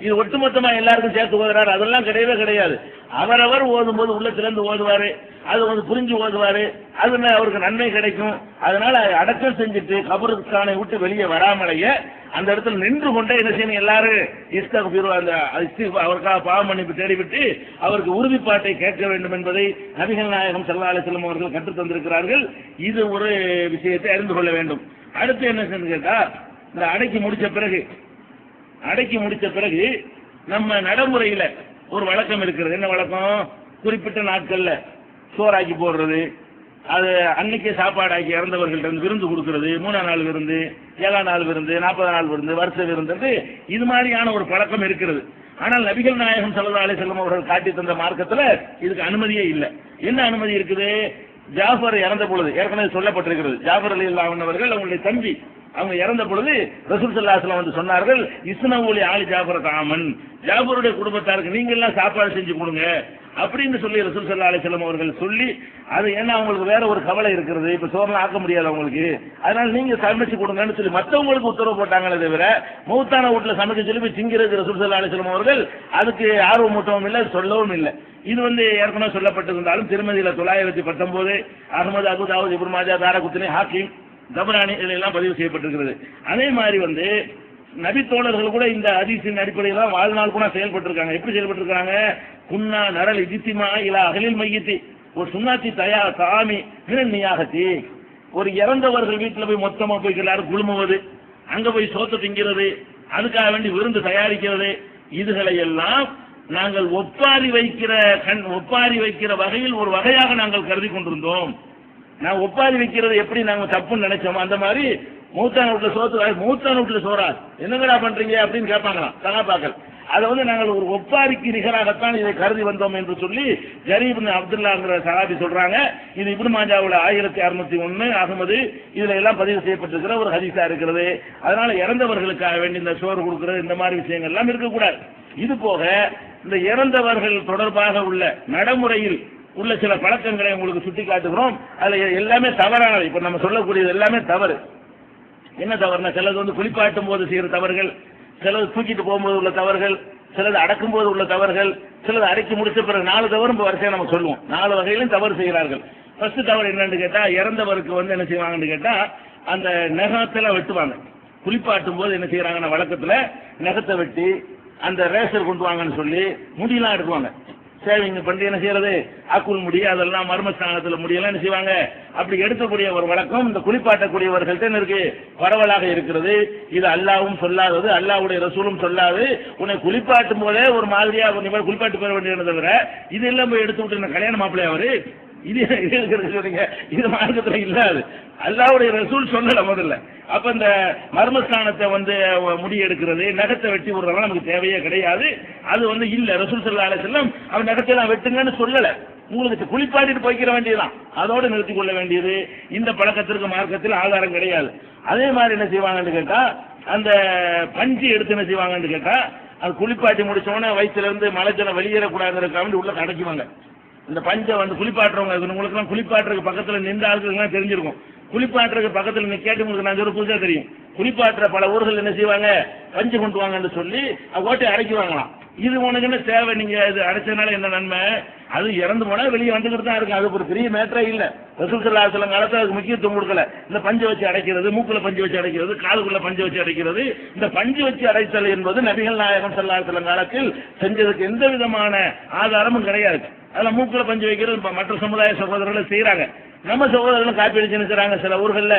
இது ஒட்டுமொத்தமா எல்லாருக்கும் சேர்த்து ஓதுறாரு, அதெல்லாம் கிடையவே கிடையாது. அவரவர் ஓதும் போது உள்ளத்திலிருந்து ஓதுவாரு, அது புரிஞ்சு ஓதுவாரு, அது அவருக்கு நன்மை கிடைக்கும். அதனால அடக்கம் செஞ்சுட்டு கபருக்கானை விட்டு வெளியே வராமலையே அந்த இடத்துல நின்று கொண்டே என்ன செய்யணும், எல்லாரும் இஸ்தக்ஃபிரு, அந்த அவருக்காக பாவ மன்னிப்பு தேடிவிட்டு அவருக்கு உறுதிப்பாட்டை கேட்க வேண்டும் என்பதை நபிகள் நாயகம் ஸல்லல்லாஹு அலைஹி வஸல்லம் அவர்கள் கற்றுத் தந்திருக்கிறார்கள். இது ஒரு விஷயத்தை அறிந்து கொள்ள வேண்டும். அடுத்து என்ன கேட்டா, இந்த அடக்கி முடிச்ச பிறகு நம்ம நடைமுறையில ஒரு வழக்கம் இருக்கிறது. என்ன வழக்கம், குறிப்பிட்ட நாட்கள்ல சோறாக்கி போடுறது, அது அன்னைக்கே சாப்பாடாக்கி இறந்தவர்கள்ட்ட விருந்து கொடுக்கறது, 3ஆம் நாள் விருந்து, 7ஆம் நாள் விருந்து, 40ஆம் நாள் விருந்து, வருஷ விருந்து, இது மாதிரியான ஒரு பழக்கம் இருக்கிறது. ஆனால் நபிகள் நாயகம் ஸல்லல்லாஹு அலைஹி வஸல்லம் அவர்கள் காட்டி தந்த மார்க்கத்துல இதுக்கு அனுமதியே இல்லை. என்ன அனுமதி இருக்குது, ஜாஃபர் இறந்த பொழுது ஏற்கனவே சொல்லப்பட்டிருக்கிறது, ஜாஃபர் ரலியல்லாஹு அன்ஹு அவர்கள் அவங்களுடைய தம்பி அவங்க இறந்த பொழுது ரசூல் ஸல்லல்லாஹு அலைஹி வஸல்லம் வந்து சொன்னார்கள், இஸ்னவுலி ஆலி ஜாஃபர் தாமன், ஜாஃபருடைய குடும்பத்தாருக்கு நீங்க எல்லாம் சாப்பாடு செஞ்சு கொடுங்க அப்படின்னு சொல்லி ரசூல் ஸல்லல்லாஹு அலைஹி வஸல்லம் அவர்கள் சொல்லி, அது ஏன்னா அவங்களுக்கு வேற ஒரு கவலை இருக்கிறது, இப்ப சோறுலாம் ஆக்க முடியாது அவங்களுக்கு, அதனால நீங்க சமைச்சு கொடுங்கன்னு சொல்லி மற்றவங்களுக்கு உத்தரவு போட்டாங்களே தவிர மௌத்தான வீட்டுல சமைக்க சொல்லி போய் திங்கிறது ரசூல் ஸல்லல்லாஹு அலைஹி வஸல்லம் அவர்கள் அதுக்கு ஆர்வம் மூட்டவும் இல்லை, சொல்லவும் இல்லை. இது ஏற்கனவே சொல்லப்பட்டிருந்தாலும் திருமதியில 919 அகமது, அபு தாவூத், இப்னு மாஜா, தாரகுத்னி, ஹாக்கிம், தபரானி இதெல்லாம் பதிவு செய்யப்பட்டிருக்கிறது. அதே மாதிரி நபி தோழர்கள் கூட இந்த ஹதீஸின் அடிப்படையில் வாழ்நாள் கூட செயல்பட்டிருக்காங்க. எப்படி செயல்பட்டிருக்காங்க? குன்னா நரல் இஜ்திமா இலா அஹ்லில் மையித்தி ஒரு சுன்னாத்தி தயா தாமி மினன் நியாகத்தி, ஒரு இறந்தவர்கள் வீட்டில் போய் மொத்தமா போய் எல்லாரும் குழுமுவது, அங்க போய் சோத்து திங்கிறது, அதுக்காக வேண்டி விருந்து தயாரிக்கிறது, இதுகளை எல்லாம் நாங்கள் ஒப்பாரி வைக்கிற வகையில் ஒரு வகையாக நாங்கள் கருதி கொண்டிருந்தோம். நான் ஒப்பாரி வைக்கிறது எப்படி நாங்க தப்புன்னு நினைச்சோம், அந்த மாதிரி மூத்தான வீட்டுல சோறா என்னங்கடா பண்றீங்க அப்படின்னு கேட்பாங்களாம் சகாபாக்கள். அதை நாங்கள் ஒரு ஒப்பாரிக்கு நிகராகத்தான் இதை கருதி வந்தோம் என்று சொல்லி ஜரீர் இப்னு அப்துல்லாங்கிற சஹாபி சொல்றாங்க. இது இப்னு மாஜாவுல 1601 அகமது இதுல எல்லாம் பதிவு செய்யப்பட்டிருக்கிற ஒரு ஹதீஸா இருக்கிறது. அதனால இறந்தவர்களுக்காக வேண்டி இந்த சோறு கொடுக்கிறது இந்த மாதிரி விஷயங்கள் எல்லாம் இருக்கக்கூடாது. இது போக இந்த இறந்தவர்கள் தொடர்பாக உள்ள நடைமுறையில் உள்ள சில பழக்கங்களை உங்களுக்கு சுட்டி காட்டுகிறோம். அதுல எல்லாமே தவறானது. இப்ப நம்ம சொல்லக்கூடியது எல்லாமே தவறு. என்ன தவறுனா, சிலது குளிப்பாட்டும் போது செய்யற தவறுகள், சிலது தூக்கிட்டு போகும்போது உள்ள தவறுகள், சிலது அடக்கும் போது உள்ள தவறுகள், சிலது அடக்கி முடிச்ச பிறகு 4 தவறு வரிசையா நம்ம சொல்லுவோம். 4 வகையிலும் தவறு செய்கிறார்கள். ஃபர்ஸ்ட் தவறு என்னன்னு கேட்டா, இறந்தவருக்கு என்ன செய்வாங்கன்னு கேட்டா அந்த நகத்துல வெட்டுவாங்க. குளிப்பாட்டும் போது என்ன செய்யறாங்கன்னா வழக்கத்துல நகத்தை வெட்டி அந்த ரேசர் கொண்டு வாங்கன்னு சொல்லி முடியெல்லாம் எடுக்குவாங்க. சேவிங் பண்ணி என்ன செய்யறது, அக்குள் முடி அதெல்லாம் மர்மஸ்தானத்துல முடியெல்லாம் என்ன செய்வாங்க. அப்படி எடுக்கக்கூடிய ஒரு வழக்கம் இந்த குளிப்பாட்டக்கூடியவர்கள்ட்ட இருக்கு, பரவலாக இருக்கிறது. இது அல்லாவும் சொல்லாதது, அல்லாவுடைய ரசூலும் சொல்லாது. உன்னை குளிப்பாட்டும் போதே ஒரு மாதிரியா குளிப்பாட்டு பெற வேண்டியது தவிர இது எல்லாம் போய் எடுத்து விட்டு கல்யாண மாப்பிள்ளையா அவரு இது சொல்றீங்க, இது மார்க்கத்துல இல்லாது. அல்லாவுடைய ரசூல் சொல்லல முதல்ல. அப்ப இந்த மர்மஸ்தானத்தை முடி எடுக்கிறது, நகத்தை வெட்டி விடுறதெல்லாம் நமக்கு தேவையே கிடையாது. அது இல்ல. ரசூல் ஸல்லல்லாஹு அலைஹி வஸல்லம் அவன் நகத்தை எல்லாம் வெட்டுங்கன்னு சொல்லல. உங்களுக்கு குளிப்பாட்டிட்டு போய்க்கிற வேண்டியதுதான், அதோடு நிறுத்திக் கொள்ள வேண்டியது. இந்த பழக்கத்திற்கு மார்க்கத்தில் ஆதாரம் கிடையாது. அதே மாதிரி என்ன செய்வாங்கன்னு கேட்டா, அந்த பஞ்சு எடுத்து என்ன செய்வாங்கன்னு கேட்டா, அது குளிப்பாட்டி முடிச்சோடனே வயிற்றுல இருந்து மலைச்சலம் வெளியேறக்கூடாதுன்னு உள்ள அடைக்குவாங்க. இந்த பஞ்சை குளிப்பாட்டுறவங்க, உங்களுக்கு எல்லாம் குளிப்பாட்டுறதுக்கு பக்கத்துல நின்ற ஆளுக்கு தெரிஞ்சிருக்கும். குளிப்பாட்டுறதுக்கு பக்கத்துல கேட்டு உங்களுக்கு நான் ஒரு புதுசா தெரியும். குளிப்பாட்டுற பல ஊர்கள் என்ன செய்வாங்க, பஞ்சு கொண்டு வாங்கன்னு சொல்லி ஓட்டை அடைக்குவாங்களாம். இது உனக்கு என்ன தேவை, நீங்க இது அடைச்சதுனால என்ன நன்மை? அது இறந்து போனா வெளியே வந்துகிட்டு தான் இருக்கு, அது ஒரு பெரிய மேட்டரே இல்ல. ரசூல் ஸல்லல்லாஹு அலைஹி வஸல்லம் காலத்துல அதுக்கு முக்கியத்துவம் கொடுக்கல. இந்த பஞ்சு வச்சு அடைக்கிறது, மூக்குல பஞ்சு வச்சு அடைக்கிறது, காலுக்குள்ள பஞ்சு வச்சு அடைக்கிறது, இந்த பஞ்சு வச்சு அடைத்தல் என்பது நபிகள் நாயகம் ஸல்லல்லாஹு அலைஹி வஸல்லம் காலத்தில் செஞ்சதுக்கு எந்த விதமான ஆதாரமும் கிடையாது. அதெல்லாம் மூக்குல பஞ்சு வைக்கிறது மற்ற சமுதாய சகோதரர்கள் செய்யறாங்க. நம்ம சகோதரர்களும் காப்பி அடிச்சு நினைச்சாங்க சில ஊர்கள்ல,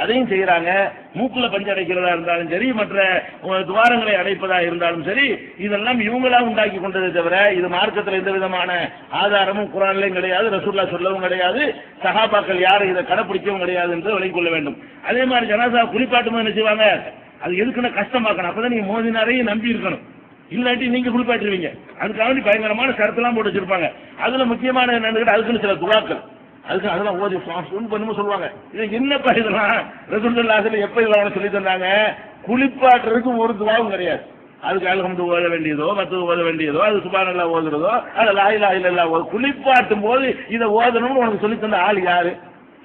அதையும் செய்யறாங்க. மூக்குல பஞ்சு அடைக்கிறதா இருந்தாலும் சரி, மற்ற துவாரங்களை அடைப்பதா இருந்தாலும் சரி, இதெல்லாம் இவங்களா உண்டாக்கி கொண்டதை தவிர இது மார்க்கத்தில் எந்த விதமான ஆதாரமும் குர்ஆன்லயும் கிடையாது, ரசூலுல்லாஹ் சொல்லவும் கிடையாது, சஹாபாக்கள் யாரும் இதை கடைப்பிடிக்கவும் கிடையாது என்று விளங்கிக் கொள்ள வேண்டும். அதே மாதிரி ஜனாசா குளிப்பாட்டும் போது என்ன செய்வாங்க, அது எதுக்குன்னு கஷ்டமாக்கணும். அப்பதான் நீங்க மோதினாரையும் நம்பி இருக்கணும், இல்லாட்டி நீங்க குளிப்பாட்டுருவீங்க. அதுக்காக பயங்கரமான சரத்தெல்லாம் போட்டு வச்சிருப்பாங்க. அதுல முக்கியமான என்னன்னு அதுக்குன்னு சில துவாக்கள், அதுக்கு அதெல்லாம் ஓதி பண்ணும் சொல்லுவாங்க. இது என்னப்பா இதெல்லாம் ரசூலுல்லாஹி ஸல்லல்லாஹு அலைஹி வஸல்லம் எப்ப இதெல்லாம் சொல்லி தந்தாங்க? குளிப்பாட்டுறதுக்கு ஒரு துவாவும் கிடையாது. அதுக்கு அல்ஹம்து ஓத வேண்டியதோ மற்றது ஓத வேண்டியதோ, அது சுப்ஹானல்லாஹ் ஓதுறதோ, அது லா இலாஹா இல்லல்லாஹ் குளிப்பாட்டும் போது இதை ஓதணும்னு உனக்கு சொல்லி தந்த ஆள் யாரு?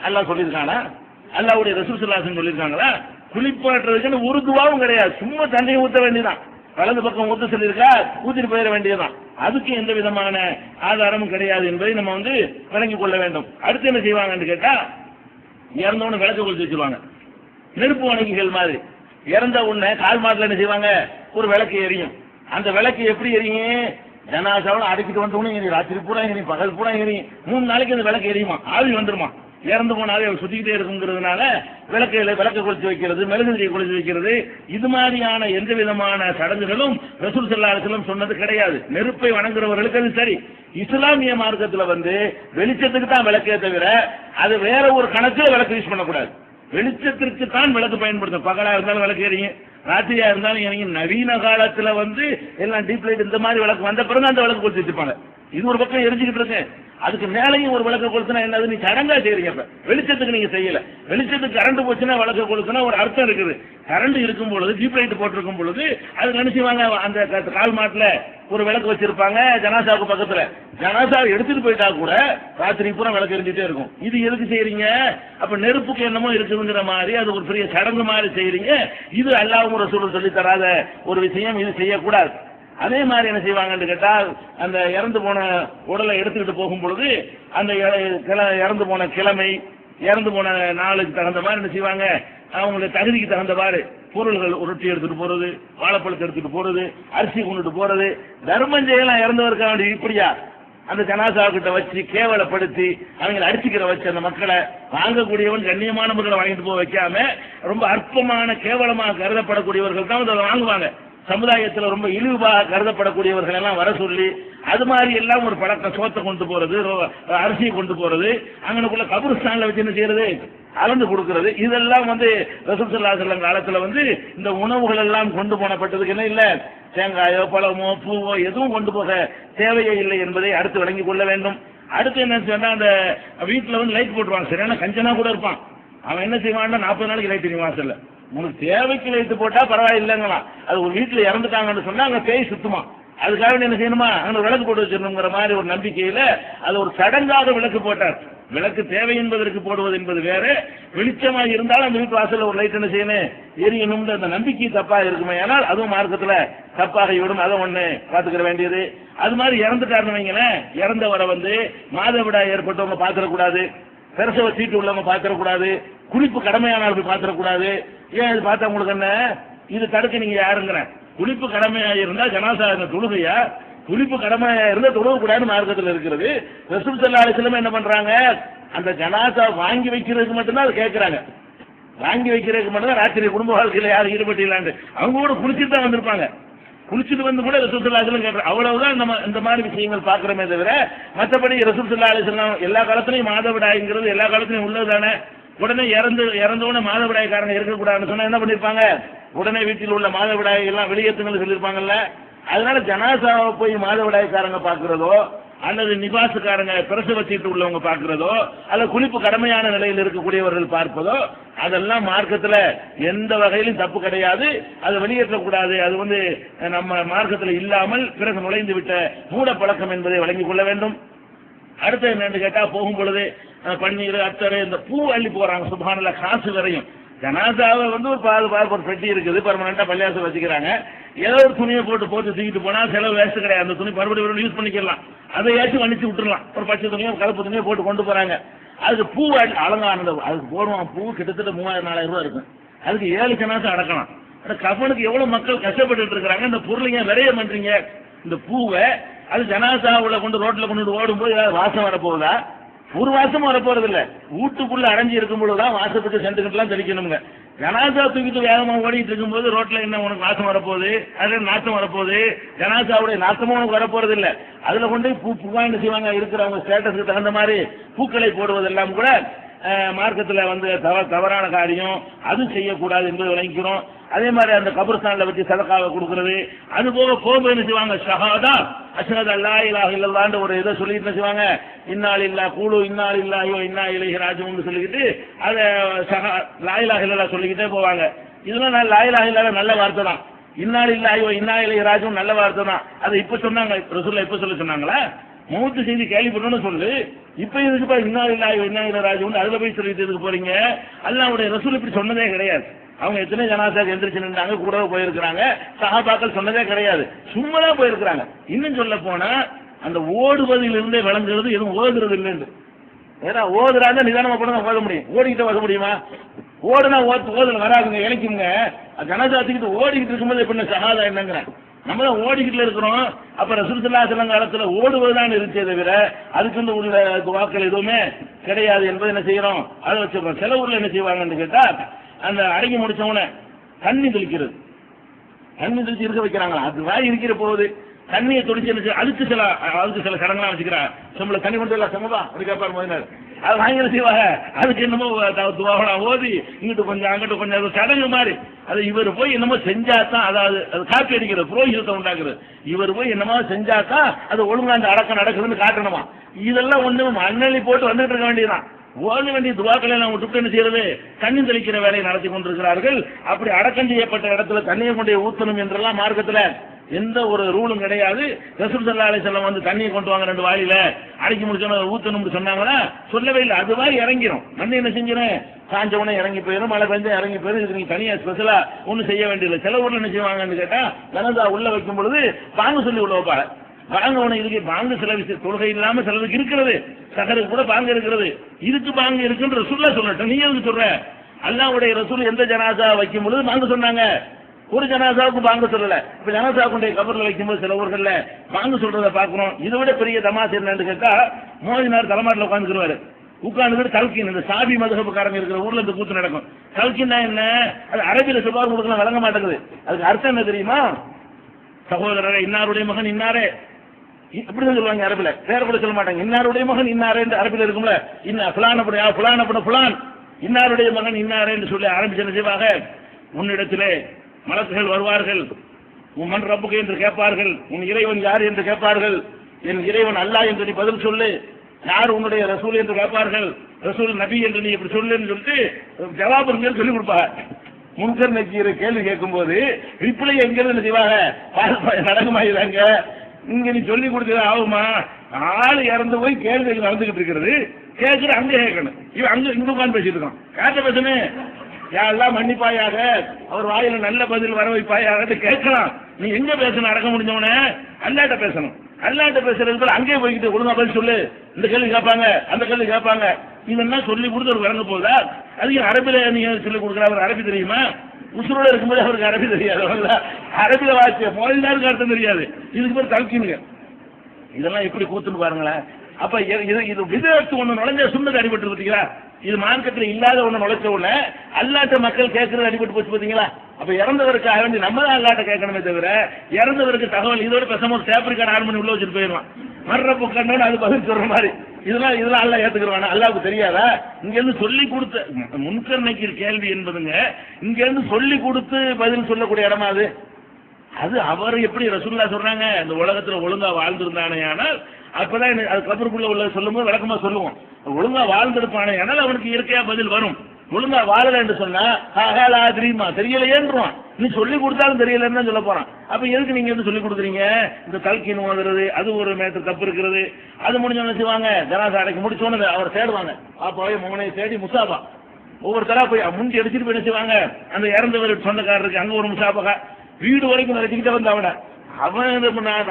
அல்லாஹ் சொல்லியிருக்கானா? அல்லாஹ்வுடைய ரசூல் ஸல்லல்லாஹு அலைஹி வஸல்லம் சொல்லியிருக்காங்களா? குளிப்பாட்டுறதுக்குன்னு ஒரு துவாவும் கிடையாது. சும்மா தண்ணியை ஊற்ற வேண்டியதான். வலது பக்கம் ஊத்த சொல்லியிருக்கா, ஊத்திட்டு போயிட வேண்டியதுதான். அதுக்கு எந்த விதமான ஆதாரமும் கிடையாது என்பதை நம்ம விளங்கிக் கொள்ள வேண்டும். அடுத்து என்ன செய்வாங்கன்னு கேட்டா, இறந்தவொன்னு விளக்கு கொளுத்தி வச்சிருவாங்க, நெருப்பு வணங்கிகள் மாதிரி. இறந்த உடனே கால் மாட்டில் என்ன செய்வாங்க, ஒரு விளக்கு எரியும். அந்த விளக்கு எப்படி எரியும்? ஜனாசாவில் அடிக்கிட்டு வந்தவொன்னு எரியும், ராத்திரி பூரா எரியும், பகல் பூரா எரியும். 3 நாளைக்கு அந்த விளக்கு எரியுமா, ஆவி வந்துருமா. இறந்து போனாலே அவர் சுத்திக்கிட்டே இருக்குங்கிறதுனால விளக்கு கொளுத்தி வைக்கிறது, மெழுகுதிரியை கொளுத்தி வைக்கிறது, இது மாதிரியான எந்த விதமான சடங்குகளும் ரசூல் ஸல்லல்லாஹு அலைஹி வஸல்லம் சொன்னது கிடையாது. நெருப்பை வணங்குறவர்களுக்கு அது சரி. இஸ்லாமிய மார்க்கத்துல வெளிச்சத்துக்கு தான் விளக்கே தவிர அது வேற ஒரு கணக்குல விளக்கு யூஸ் பண்ணக்கூடாது. வெளிச்சத்திற்கு தான் விளக்கு பயன்படுத்தும். பகலா இருந்தாலும் விளக்கு எரியும், ராத்திரியா இருந்தாலும் எரியும். நவீன காலத்துல எல்லாம் டீப் லைட் இந்த மாதிரி விளக்கு வந்த பிறகு அந்த விளக்கு கொளுத்தி வச்சிருப்பாங்க. இது ஒரு பக்கம் எரிஞ்சுக்கிட்டு இருக்கு. அதுக்கு மேலையும் ஒரு விளக்க கொளுத்தினா என்னது, நீ சடங்கா செய்றீங்க. இப்ப வெளிச்சத்துக்கு நீங்க செய்யல, வெளிச்சத்துக்கு கரண்ட் போச்சுன்னா விளக்க கொளுத்தினா ஒரு அர்த்தம் இருக்குது. கரண்ட் இருக்கும் பொழுது டியூப் லைட் போட்டிருக்கும் பொழுது அது நினைச்சுவாங்க, அந்த கால் மாட்டுல ஒரு விளக்கு வச்சிருப்பாங்க ஜனாசாவுக்கு பக்கத்துல. ஜனாசாவை எடுத்துட்டு போயிட்டா கூட ராத்திரி பூரா விளக்கு எரிஞ்சுட்டே இருக்கும். இது எதுக்கு செய்றீங்க? அப்ப நெருப்புக்கு என்னமோ இருக்குதுங்கிற மாதிரி அது ஒரு பெரிய சடங்கு மாதிரி செய்றீங்க. இது அல்லாஹ்வும் ரசூலும் சொல்லி தராத ஒரு விஷயம், இது செய்யக்கூடாது. அதே மாதிரி என்ன செய்வாங்கன்னு கேட்டால், அந்த இறந்து போன உடலை எடுத்துக்கிட்டு போகும் பொழுது அந்த இறந்து போன கிழமை, இறந்து போன நாளுக்கு தகுந்த மாதிரி என்ன செய்வாங்க, அவங்களுடைய தகுதிக்கு தகுந்தவாறு பொருள்கள், ரொட்டி எடுத்துட்டு போறது, வாழைப்பழத்தை எடுத்துட்டு போறது, அரிசி கொண்டுட்டு போறது, தர்மம் செய்யலாம். இறந்தவருக்க வேண்டிய இப்படியா அந்த ஜனாசா கிட்ட வச்சு கேவலப்படுத்தி அவங்களை அடிச்சுக்கிற வச்சு அந்த மக்களை வாங்கக்கூடியவன் கண்ணியமான மக்களை வாங்கிட்டு போக வைக்காம ரொம்ப அற்பமான கேவலமாக கருதப்படக்கூடியவர்கள் தான் அதை வாங்குவாங்க. சமுதாயத்தில் ரொம்ப இழிவாக கருதப்படக்கூடியவர்கள் எல்லாம் வர சொல்லி அது மாதிரி எல்லாம் ஒரு பழக்கம், சோத்தை கொண்டு போறது, அரிசியை கொண்டு போறது, அங்கனுக்குள்ள கபுர்ஸ்தான்ல வச்சு என்ன செய்யறது, அளந்து கொடுக்கிறது. இதெல்லாம் ரசூல் ஸல்லல்லாஹு அலைஹி வஸல்லம் காலத்துல இந்த உணவுகள் எல்லாம் கொண்டு போனப்பட்டதுக்கு என்ன இல்ல, தேங்காயோ பழமோ பூவோ எதுவும் கொண்டு போக தேவையே இல்லை என்பதை அடுத்து விளங்கிக் கொள்ள வேண்டும். அடுத்து என்ன சொன்னா, அந்த வீட்டுல லைட் போட்டுருவாங்க, சரியான கஞ்சனா கூட இருப்பான். அவன் என்ன செய்வான்னா 40 நாளைக்கு லைட் எரியும் வாசல்ல. உங்களுக்கு தேவைக்கு லைட்டு போட்டா பரவாயில்லைங்களா, அது ஒரு வீட்டுல இறந்துட்டாங்கன்னு சொன்னா அங்க பேய் சுத்துமா, அதுக்காக என்ன செய்யணுமா, அங்க விளக்கு போட்டு வச்சிடணுங்கிற மாதிரி ஒரு நம்பிக்கையில அது ஒரு சடங்காக விளக்கு போட்டார். விளக்கு தேவை என்பதற்கு போடுவது என்பது வேற, வெளிச்சமா இருந்தாலும் அந்த வீட்டு வாசல்ல ஒரு லைட் என்ன செய்யணும், எரியணும். அந்த நம்பிக்கை தப்பா இருக்குமே, ஆனால் அதுவும் மார்க்கத்துல தப்பாக விடும். அதை ஒண்ணு பாத்துக்கிற வேண்டியது. அது மாதிரி இறந்துட்டாருன்னு வைங்களேன், இறந்தவரை மாதவிடாய் ஏற்பட்டவங்க பாத்திரக்கூடாது, பிரசவ சீட்டு உள்ளவங்க பாத்திரக்கூடாது, குளிப்பு கடமையானால் போய் பாத்திரக்கூடாது. ஏன் இது பார்த்தா உங்களுக்கு என்ன, இது தடுக்க நீங்க யாருங்கிற, குளிப்பு கடமையா இருந்தா ஜனாசா தொழுகையா, குளிப்பு கடமையா இருந்தா தொழுகக்கூடாதுன்னு மார்க்கத்தில் இருக்கிறது. ரசூல் ஸல்லல்லாஹு அலைஹி வஸல்லம் என்ன பண்றாங்க, அந்த ஜனாசா வாங்கி வைக்கிறதுக்கு மட்டும்தான் அதை கேட்கறாங்க. வாங்கி வைக்கிறதுக்கு மட்டும்தான் ராத்திரி குடும்ப வாழ்க்கையில யாரும் ஈடுபட்டு அவங்க கூட குளிச்சுட்டு தான் வந்திருப்பாங்க. குளிச்சுட்டு கூட ரசூல் ஸல்லல்லாஹு அலைஹி வஸல்லம் கேட்கறாங்க. அவ்வளவுதான் இந்த மாதிரி விஷயங்கள் பார்க்கிறோமே தவிர, மற்றபடி ரசூல் ஸல்லல்லாஹு அலைஹி வஸல்லம் எல்லா காலத்திலையும் மாதவிடாய்ங்கிறது எல்லா காலத்திலையும் உள்ளதுதானே. உடனே இறந்தவுடனே மாதவிடாய்க்காரங்க இருக்கக்கூடாதுன்னு சொன்னா என்ன பண்ணிருப்பாங்க, உடனே வீட்டில் உள்ள மாதவிடாய் எல்லாம் வெளியேற்றுங்கள் சொல்லியிருப்பாங்கல்ல. அதனால ஜனாசாவை போய் மாதவிடாய்க்காரங்க பாக்குறதோ அல்லது நிவாசுக்காரங்க பிரசவ சீட்டு உள்ளவங்க பாக்குறதோ அல்லது குளிப்பு கடமையான நிலையில் இருக்கக்கூடியவர்கள் பார்ப்பதோ அதெல்லாம் மார்க்கத்துல எந்த வகையிலும் தப்பு கிடையாது. அதை வெளியேற்றக்கூடாது. அது நம்ம மார்க்கத்தில் இல்லாமல் பிறகு நுழைந்து விட்ட மூட பழக்கம் என்பதை வழங்கிக் கொள்ள வேண்டும். அடுத்து என்னன்னு கேட்டா, போகும் பொழுது பன்னீர் அத்தரை இந்த பூ அள்ளி போறாங்க. சுப்ஹானல்லாஹ், காசு வரையும். ஜனாசாவை ஒரு பெட்டி இருக்குது, பர்மனண்டா பள்ளியாசல் வச்சுக்கிறாங்க. ஏதோ ஒரு துணியை போட்டு தூக்கிட்டு போனா செலவு வேஸ்ட் கிடையாது. அந்த துணி மறுபடியும் யூஸ் பண்ணிக்கலாம். அதை ஏற்றி வணிச்சு விட்டுலாம். ஒரு பச்சை துணியோ கலப்பு துணியோ போட்டு கொண்டு போறாங்க. அதுக்கு பூ அலங்கானது அதுக்கு போடுவான். பூ கிட்டத்தட்ட 3000-4000 ரூபாய் இருக்கும். அதுக்கு 7 ஜனாசா அடக்கலாம். கஃபனுக்கு எவ்வளவு மக்கள் கஷ்டப்பட்டு இருக்காங்க. இந்த பொருளைங்க விரைய பண்றீங்க. இந்த பூவை அது ஜனாசாவுல ரோட்ல கொண்டு ஓடும்போது ஏதாவது வாசம் வரப்போகுதா? ஒரு வாசமும் வரப்போறது இல்ல. வீட்டுக்குள்ள அடைஞ்சு இருக்கும் பொழுதுதான் வாசப்பட்டு சென்ட்டுக்கிட்டுலாம் தெளிக்கணுங்க. ஜனாசா தூக்கிட்டு வேகமா ஓடிட்டு இருக்கும்போது ரோட்ல என்ன உனக்கு வாசம் வரப்போகுது, அதுல நாத்தம் வரப்போகுது. ஜனாசாவுடைய நாத்தமும் உனக்கு வரப்போறது இல்ல. அதுல கொண்டு பூவா என்ன செய்வாங்க, இருக்கிறவங்க ஸ்டேட்டஸுக்கு தகுந்த மாதிரி பூக்களை போடுவதெல்லாம் கூட மார்க்கத்தில் தவறான காரியம். அது செய்யக்கூடாது என்பதை விளங்கிக்கிறோம். அதே மாதிரி அந்த கபர்ஸ்தான்ல வச்சு சதகாவை கொடுக்கறது, அது போக கோபம் என்ன செய்வாங்க, ஷஹாதா அஷ்ஹது அல்லா இலாஹ இல்லல்லாஹ்ன்ற ஒரு இதை சொல்லிட்டு என்ன செய்வாங்க, இன்னா லில்லாஹி கூலு இன்னா லில்லாஹி வ இன்னா இலைஹி ராஜிஊன் சொல்லிக்கிட்டு அதை லா இலாஹ இல்லல்லாஹ் சொல்லிக்கிட்டே போவாங்க. இதெல்லாம் லா இலாஹ இல்லல்லாஹ் நல்ல வார்த்தை தான். இன்னா லில்லாஹி வ இன்னா இலைஹி ராஜிஊன் நல்ல வார்த்தை தான். அதை இப்ப சொன்னாங்க, ரசூலுல்லாஹ் இப்ப சொல்ல சொன்னாங்களா? மூத்து செய்தி கேள்விப்பட்டோன்னு சொல்லு. இப்ப இதுக்கு இன்னா லில்லாஹி வ இன்னா இலைஹி ராஜிஊன் அதுல போய் சொல்லிட்டு இதுக்கு போறீங்க. அல்லாஹ்வுடைய ரசூல் இப்படி சொன்னதே கிடையாது. அவங்க எத்தனை ஜனாசாக்கு எந்திரிச்சு நின்றாங்க, கூட போயிருக்கிறாங்க. சஹாபாக்கள் சொன்னதே கிடையாது, சும்மா தான் போயிருக்கிறாங்க. இன்னும் சொல்ல போனா அந்த ஓடுவதில் இருந்தே விளங்குறது எதுவும் ஓதுறது இல்லைன்னு. ஏன்னா ஓதுறாங்க நிதானமா கூட ஓத முடியும், ஓடிக்கிட்ட ஓத முடியுமா? ஓடுனா ஓதல வராதுங்க, இணைக்குங்க. ஜனாசாத்துக்கிட்டு ஓடிக்கிட்டு இருக்கும்போது எப்படி சஹாதா என்னங்கிறேன். நம்ம தான் ஓடிக்கிட்டு இருக்கிறோம். அப்ப ரசூல் ஸல்லல்லாஹு அலைஹி வஸல்லம் காலத்துல ஓடுவதுதான் இருந்தே தவிர அதுக்கு உள்ள வாக்கள் எதுவுமே கிடையாது என்பதை என்ன செய்யறோம், அதை வச்சிருக்கோம். சில ஊர்ல என்ன செய்வாங்கன்னு கேட்டா, அந்த அடங்கி முடிச்சவன தண்ணி தெளிக்கிறது, தண்ணி தெளிச்சு இருக்க வைக்கிறாங்களா, அது வாய் இருக்கிற போகுது தண்ணியை தொடிச்சு அதுக்கு சில சடங்கெல்லாம் வச்சுக்கிறாங்க. செம்பளை தண்ணி கொண்டு வரலாம், செம்மதா அப்படி கேட்பாரு. அது வாங்கி செய்வாங்க. அதுக்கு என்னமோ துவாவெல்லாம் ஓதி இங்கிட்டு கொஞ்சம் அங்கிட்டு கொஞ்சம் அது சடங்கு மாதிரி. அது இவர் போய் என்னமோ செஞ்சாதான், அதாவது அது காப்பி அடிக்கிறது, புரோகிதத்தை உண்டாக்குறது. இவர் போய் என்னமோ செஞ்சாதான் அது ஒழுங்கா அந்த அடக்கம் நடக்குதுன்னு காட்டணுமா. இதெல்லாம் ஒண்ணு மண்ணெளி போட்டு வந்துட்டு இருக்க வேண்டியதுதான். ஓட வேண்டிய துவாக்களை நம்ம விட்டு என்ன செய்யறது, தண்ணி தெளிக்கிற வேலையை நடத்தி கொண்டிருக்கிறார்கள். அப்படி அடக்கம் செய்யப்பட்ட இடத்துல தண்ணியை கொண்டு ஊத்தணும் என்றெல்லாம் மார்க்கத்துல எந்த ஒரு ரூலும் கிடையாது. ரசூல் ஸல்லல்லாஹு அலைஹி வஸல்லம் வந்து தண்ணியை கொண்டு வாங்க 2 வாளியில அடக்கி முடிச்சோன்னு ஊத்தணும்னு சொன்னாங்கன்னா சொல்லவே இல்லை. அதுவா இறங்கிரும். மண்ணை என்ன செஞ்சிடும், காஞ்ச உடனே இறங்கி போயிடும், மழை பெஞ்சா இறங்கி போயிடும். இதுக்கு நீங்க தனியா ஸ்பெஷலா ஒன்றும் செய்ய வேண்டியதில்லை. சில ஊர்ல என்ன செய்வாங்கன்னு கேட்டா, ஜனாஸா உள்ள வைக்கும் பொழுது பாங்கு சொல்லி உள்ள வைப்பாங்க. பாங்க உன இதுக்கு பாங்கு சில விஷயம் தொழுகை இல்லாம சிலருக்கு இருக்கிறது, சகருக்கு கூட பாங்க இருக்கிறது. இதுக்கு பாங்க இருக்குன்ற ரசூலுல்லாஹ் சொல்லட்டும், நீ எதுக்கு சொல்ற? அல்லாஹ்வுடைய ரசூல் எந்த ஜனாஸா வைக்கும் பொழுது பாங்க சொன்னாங்க, ஒரு ஜனாசாவுக்கு பாங்க சொல்லல. இப்ப ஜனாசாவுடைய கபர்ல வைக்கும்போது சில ஊர்கள்ல பாங்க சொல்றதை பாக்குறோம். இதை விட பெரிய தமாஸ் என்னன்னு கேட்டா, மோதினார் தலைமாட்டில் உட்காந்துருவாரு. உட்கார்ந்து தல்கின், இந்த சாபி மதுஹபுக்காரங்க இருக்கிற ஊர்ல இந்த கூத்து நடக்கும். தல்கின்னா என்ன, அது அரபியில சொல்லுவாங்க, உங்களுக்கு விளங்க மாட்டேங்குது. அதுக்கு அர்த்தம் என்ன தெரியுமா? சகோதரரே, இன்னாருடைய மகன் இன்னாரே, இப்படிதான் சொல்லுவாங்க அரபில. வேற கூட சொல்ல மாட்டாங்க. இன்னாருடைய மகன் இன்னாரே என்று அரபில இருக்கும்ல, இன்ன புலானப்பட புலானப்பட புலான், இன்னாருடைய மகன் இன்னாரே என்று சொல்லி ஆரம்பிச்சு என்ன செய்வாங்க, உன்னிடத்திலே மலக்குகள் வருவார்கள், உன் மன் ரப்புக்கு என்று கேட்பார்கள், உன் இறைவன் யார் என்று கேட்பார்கள், என் இறைவன் அல்லாஹ் என்று நீ பதில் சொல்லு, யார் உன்னுடைய ரசூல் என்று கேட்பார்கள், ரசூல் நபி என்று நீ இப்படி சொல்லுன்னு சொல்லிட்டு ஜவாபுகள் சொல்லிக் கொடுப்பாங்க. முன்கர் நக்கீர் கேள்வி கேட்கும் போது ரிப்ளை எங்கிருந்து செய்வாங்க, நடக்குமாயிதாங்க, இங்க நீ சொல்லி கொடுத்தது ஆகுமா? ஆள் இறந்து போய் கேள்வி நடந்துகிட்டு இருக்கிறது, கேட்கிற அங்க கேட்கணும். இவன் அங்க இங்க உட்காந்து பேசிட்டு இருக்கான். காட்ட பேசணும், யாரெல்லாம் மன்னிப்பாயாக, அவர் வாயில நல்ல பதில் வர வைப்பாயாக கேட்கலாம். நீ எங்க பேசணும், அடக்க முடிஞ்சவன அல்லாட்ட பேசணும். அல்லாட்ட பேசுறதுக்கு அங்கே போய்கிட்டு ஒழுங்கா பதில் சொல்லு, இந்த கேள்வி கேட்பாங்க அந்த கேள்வி கேட்பாங்க. இதெல்லாம் சொல்லி கொடுத்து ஒரு விளங்க போகுதா? அதிகம் அரபில நீங்க சொல்லிக் கொடுக்குற, அவர் அரபி தெரியுமா? உசுரோட இருக்கும்போது அவருக்கு அரபி தெரியாது. அரபில வாசிய மொழிதாருக்கு அர்த்தம் தெரியாது. இதுக்கு பேர் தல்கினுங்க. இதெல்லாம் எப்படி கூத்துன்னு பாருங்களேன். அப்ப இது விதத்து ஒண்ணு நுழைஞ்ச சுண்ணத்து அடிபட்டு பார்த்தீங்களா? இது மார்க்கத்தில் இல்லாத ஒண்ணு நுழைச்ச உடனே அல்லாட்ட மக்கள் கேட்கறது அடிபட்டு போச்சு பார்த்தீங்களா? அப்ப இறந்தவருக்காக வேண்டி நம்ம தான் அல்லாட்ட கேட்கணுமே தவிர, இறந்தவருக்கு தகவல் இதோட பேசாம ஒரு டேப் ரெக்கார்ட் ஆன் பண்ணி உள்ள வச்சுட்டு போயிடுவான். மர்றப்பு கண்டோன்னு அது பதில் சொல்ற மாதிரி. இதெல்லாம் அல்லா ஏத்துக்குறானா? அல்லாவுக்கு தெரியாதா? இங்க இருந்து சொல்லி கொடுத்த முன்கர் நக்கீர் கேள்வி என்பதுங்க, இங்க இருந்து சொல்லி கொடுத்து பதில் சொல்லக்கூடிய இடமா அது? அது அவர் எப்படி ரசூலுல்லாஹ் சொல்றாங்க, இந்த உலகத்துல ஒழுங்கா வாழ்ந்திருந்தானே ஆனால் அப்பதான் அது கபருக்குள்ள உள்ள சொல்லும் போது விளக்கமா சொல்லுவோம். ஒழுங்கா வாழ்ந்திருப்பானே ஆனால் அவனுக்கு இயற்கையா பதில் வரும். ஒழுங்கா வாழல என்று சொன்னா தெரியுமா, தெரியலையேன்றான். நீ சொல்லி கொடுத்தாலும் தெரியலன்னு சொல்ல போறான். அப்ப எதுக்கு நீங்க வந்து சொல்லி கொடுக்குறீங்க? இந்த தல்கின் ஓதுறது அது ஒரு மேட்டர் தப்பு இருக்கிறது. அது முடிஞ்சவன செய்வாங்க, ஜனாசா அடைக்க முடிச்சோன்னு அவர் தேடுவாங்க. அப்பாவே மகனை தேடி முசாபா ஒவ்வொருத்தரா போய் முந்தி அடிச்சுட்டு போய் என்ன செய்வாங்க, அந்த இறந்தவர் சொந்தக்காரருக்கு அங்க ஒரு முசாபகா வீடு வரைக்கும் நடத்திக்கிட்டே வந்து அவன்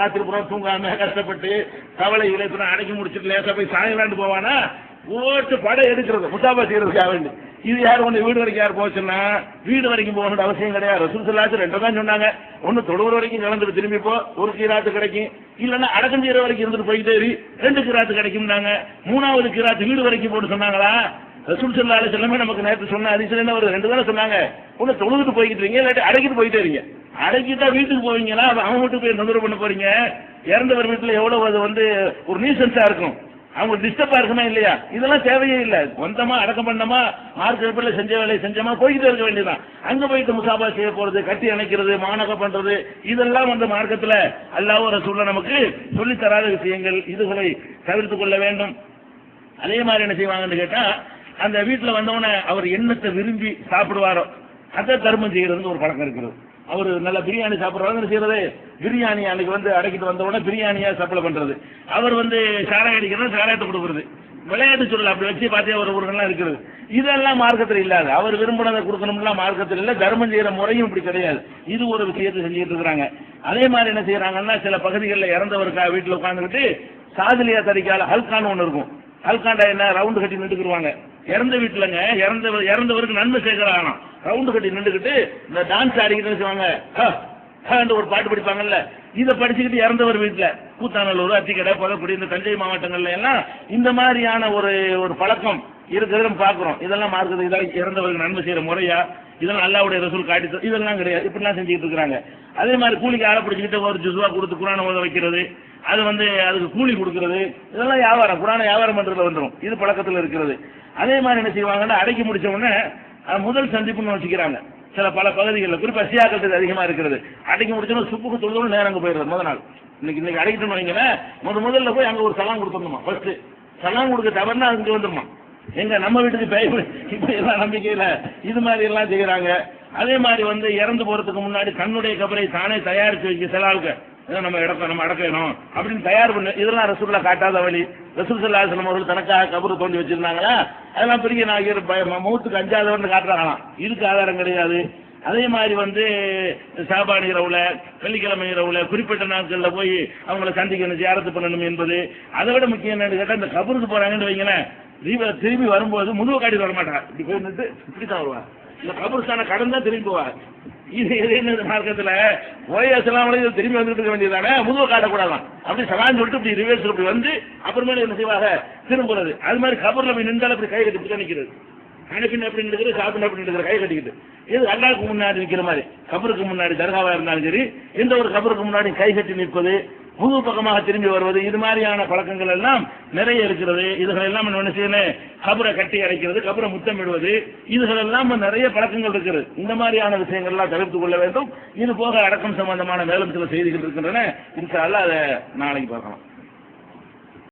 ராத்திரி புறம் தூங்காம கஷ்டப்பட்டு கவலை இழைப்பு அடைக்கி முடிச்சுட்டு லேசா போய் சாயலாண்டு போவானா, ஓட்டு படம் எடுக்கிறது முசாபா செய்யறதுக்காக வேண்டி. இது யார் ஒன்று வீடு வரைக்கும் யார் போச்சுன்னா, வீடு வரைக்கும் போகணும்னு அவசியம் கிடையாது. ரசூல் ஸல்லல்லாஹு அலைஹி வஸல்லம் 2 தான் சொன்னாங்க. ஒன்னு தொழுகிற வரைக்கும் கலந்துட்டு திரும்பி போ, ஒரு கீராத்து கிடைக்கும். இல்லன்னா அடக்கம் செய்யற வரைக்கும் இருந்துட்டு போயிட்டே 2 கீராத்து கிடைக்கும்னாங்க. 3வது கீராத்து வீடு வரைக்கும் போட்டு சொன்னாங்களா? ரசூல் ஸல்லல்லாஹு அலைஹி வஸல்லம் நமக்கு நேற்று சொன்ன ஹதீஸ்ல என்ன ஒரு 2 தானே சொன்னாங்க. ஒன்னு தொழுதுட்டு போய்கிட்டு இருக்கீங்க, இல்லாட்டி அடக்கிட்டு போயிட்டே இருக்கீங்க. அடக்கிட்டா வீட்டுக்கு போவீங்களா, அவன் வீட்டுக்கு போய் தொந்தரவு பண்ண போறீங்க. இறந்தவர் வீட்டுல எவ்வளவு அது வந்து ஒரு நியூசன்ஸா இருக்கும், அவங்க டிஸ்டர்பா இருக்குமா இல்லையா? இதெல்லாம் தேவையே இல்லை. வந்தமா அடக்கம் பண்ணமா மார்க்கெட்ல செஞ்ச வேலையை செஞ்சமா போய்கிட்டே இருக்க வேண்டியதான். அங்க போயிட்டு முசாபா செய்ய போறது, கட்டி அணைக்கிறது, மானகம் பண்றது, இதெல்லாம் வந்து மார்க்கத்துல அல்லாஹ் ரசூலுல்லாஹ் நமக்கு சொல்லி தராத விஷயங்கள். இதுகளை தவிர்த்து கொள்ள வேண்டும். அதே மாதிரி என்ன செய்வாங்கன்னு கேட்டா, அந்த வீட்டுல வந்தவன அவர் எண்ணத்தை விரும்பி சாப்பிடுவாரோ அதை தர்மம் செய்யறதுன்னு ஒரு பழக்கம் இருக்கிறது. அவர் நல்ல பிரியாணி சாப்பிடுறாங்க செய்யறது, பிரியாணி அன்னைக்கு வந்து அடக்கிட்டு வந்த உடனே பிரியாணியா சப்ளை பண்றது. அவர் வந்து சாராயம் அடிக்கிறது, சாராயத்தை கொடுக்குறது, விளையாட்டு சொல்லல அப்படி வச்சு பார்த்தே ஒரு ஊர்கள்லாம் இருக்கிறது. இதெல்லாம் மார்க்கத்தில் இல்லாது. அவர் விரும்பினதை கொடுக்கணும்லாம் மார்க்கத்தில் இல்லை. தர்மம் செய்யற முறையும் இப்படி கிடையாது. இது ஒரு விஷயத்தை செஞ்சுட்டு இருக்கிறாங்க. அதே மாதிரி என்ன செய்யறாங்கன்னா, சில பகுதிகளில் இறந்தவருக்காக வீட்டில் உட்காந்துக்கிட்டு சாதிலியா தறிக்கால ஹல்கான்னு ஒன்று இருக்கும். ஹல்காண்டா என்ன, ரவுண்டு கட்டி நின்றுக்குருவாங்க. இறந்த வீட்டுலங்க இறந்தவருக்கு நன்மை சேர்க்கிறாங்க. ரவுண்டு கட்டி நின்றுக்கிட்டு இந்த டான்ஸ் ஆடிக்கிட்டு செய்வாங்க, ஒரு பாட்டு படிப்பாங்கல்ல. இதை படிச்சுக்கிட்டு இறந்தவர் வீட்டுல கூத்தாநல்லூர், அத்திக்கடை, புதக்குடி, இந்த தஞ்சை மாவட்டங்கள்ல எல்லாம் இந்த மாதிரியான ஒரு பழக்கம் இருக்கிறது பாக்குறோம். இதெல்லாம் மார்க்கத்தை இறந்தவருக்கு நன்மை செய்யற முறையா இதெல்லாம் அல்லாஹ்வுடைய ரசூல் காட்டி இதெல்லாம் கிடையாது. இப்படிலாம் செஞ்சுக்கிட்டு இருக்கிறாங்க. அதே மாதிரி கூலிக்கு ஆளை பிடிச்சிக்கிட்டு ஒரு ஜுஸ்வா கொடுத்து குரானை ஓத வைக்கிறது, அது அதுக்கு கூலி கொடுக்கறது, இதெல்லாம் வியாபாரம், குரானை வியாபாரம் பண்றதுல வந்துடும். இது பழக்கத்தில் இருக்கிறது. அதே மாதிரி என்ன செய்வாங்கன்னா அடக்கி முடிச்ச உடனே முதல் சந்திப்புன்னு வச்சுக்கிறாங்க. பல பகுதிகளில் குறிப்பாக சியாக்கள் அதிகமாக இருக்கிறது. அடக்கி முடிச்சோன்னா சுப்புக்கு தொழுதோடு நேரம் அங்கே போயிடுறது. முதல் நாள் இன்னைக்கு அடைக்கிட்டோம்னு வைங்களேன், முதல்ல போய் அங்கே ஒரு சலாம் கொடுத்துடணுமா. ஃபர்ஸ்ட் சலாம் கொடுக்க தவறுனா அங்கே வந்துருமா. எங்க நம்ம வீட்டுக்கு இப்படி எல்லாம் நம்பிக்கையில் இது மாதிரி எல்லாம் செய்கிறாங்க. அதே மாதிரி இறந்து போறதுக்கு முன்னாடி தன்னுடைய கபரை தானே தயாரித்து வைக்க சில ஆளுக்கு நம்ம அடக்கணும் அப்படின்னு தயார் பண்ண, இதெல்லாம் ரசூலுல்லாஹ் காட்டாத வழி. ரசூல் ஸல்லல்லாஹு அலைஹி வஸல்லம் அவர்கள் தனக்காக கபரு தோண்டி வச்சிருந்தாங்களா, அதெல்லாம் பெரிய நாயகர் மௌத்துக்கு அஞ்சாதவன் காட்டுறாங்களாம். இதுக்கு ஆதாரம் கிடையாது. அதே மாதிரி சாபான் இரவுல, வெள்ளிக்கிழமை இரவுல குறிப்பிட்ட நாட்களில் போய் அவங்கள சந்திக்கணும், ஜியாரத்து பண்ணணும் என்பது. அதை விட முக்கியம் என்னன்னு கேட்டால், இந்த கபருக்கு போறாங்கன்னு வைங்களேன், திரும்பி வரும்போது முதுவை காட்டிட்டு வர மாட்டாங்க. இப்படி போயிட்டு இப்படித்தான் வருவாங்க. இந்த கபருஸ்தான கடன் தான் திரும்பி போவாங்க. இது என்ன மார்க்கத்தில் ஓய்வெல்லாம் திரும்பி வந்துட்டு இருக்க வேண்டியதானே, முதுவை காட்டக்கூடாதான். அப்படி சலான்னு சொல்லிட்டு இப்படி ரிவர்ஸ் இப்படி அப்புறமேல என்ன செய்வாங்க, திரும்புறது. அது மாதிரி கபரில் போய் நின்றாலும் அப்படி கை கட்டி நிற்கிறது. கணப்பின் எப்படி நிற்கிறது, சாப்பிட்டு எப்படி நிற்கிற, கை கட்டிக்கிட்டு. இது அல்லாஹ்வுக்கு முன்னாடி நிற்கிற மாதிரி. கபருக்கு முன்னாடி தர்காவா இருந்தாலும் சரி, எந்த ஒரு கபருக்கு முன்னாடி கை கட்டி நிற்பது, புது பக்கமாக திரும்பி வருவது, இது மாதிரியான பழக்கங்கள் எல்லாம் நிறைய இருக்கிறது. இதுகள் எல்லாம் என்ன செய்யணும், கபரை கட்டி அடைக்கிறது, கபரை முத்தமிடுவது, இதுகள் எல்லாம் நிறைய பழக்கங்கள் இருக்கிறது. இந்த மாதிரியான விஷயங்கள்லாம் தவிர்த்து கொள்ள வேண்டும். இது போக அடக்கம் சம்பந்தமான மேலும் சில செய்திகள் இருக்கின்றன. இன்ஷா அல்லாஹ் அதை நாளைக்கு பார்க்கலாம்.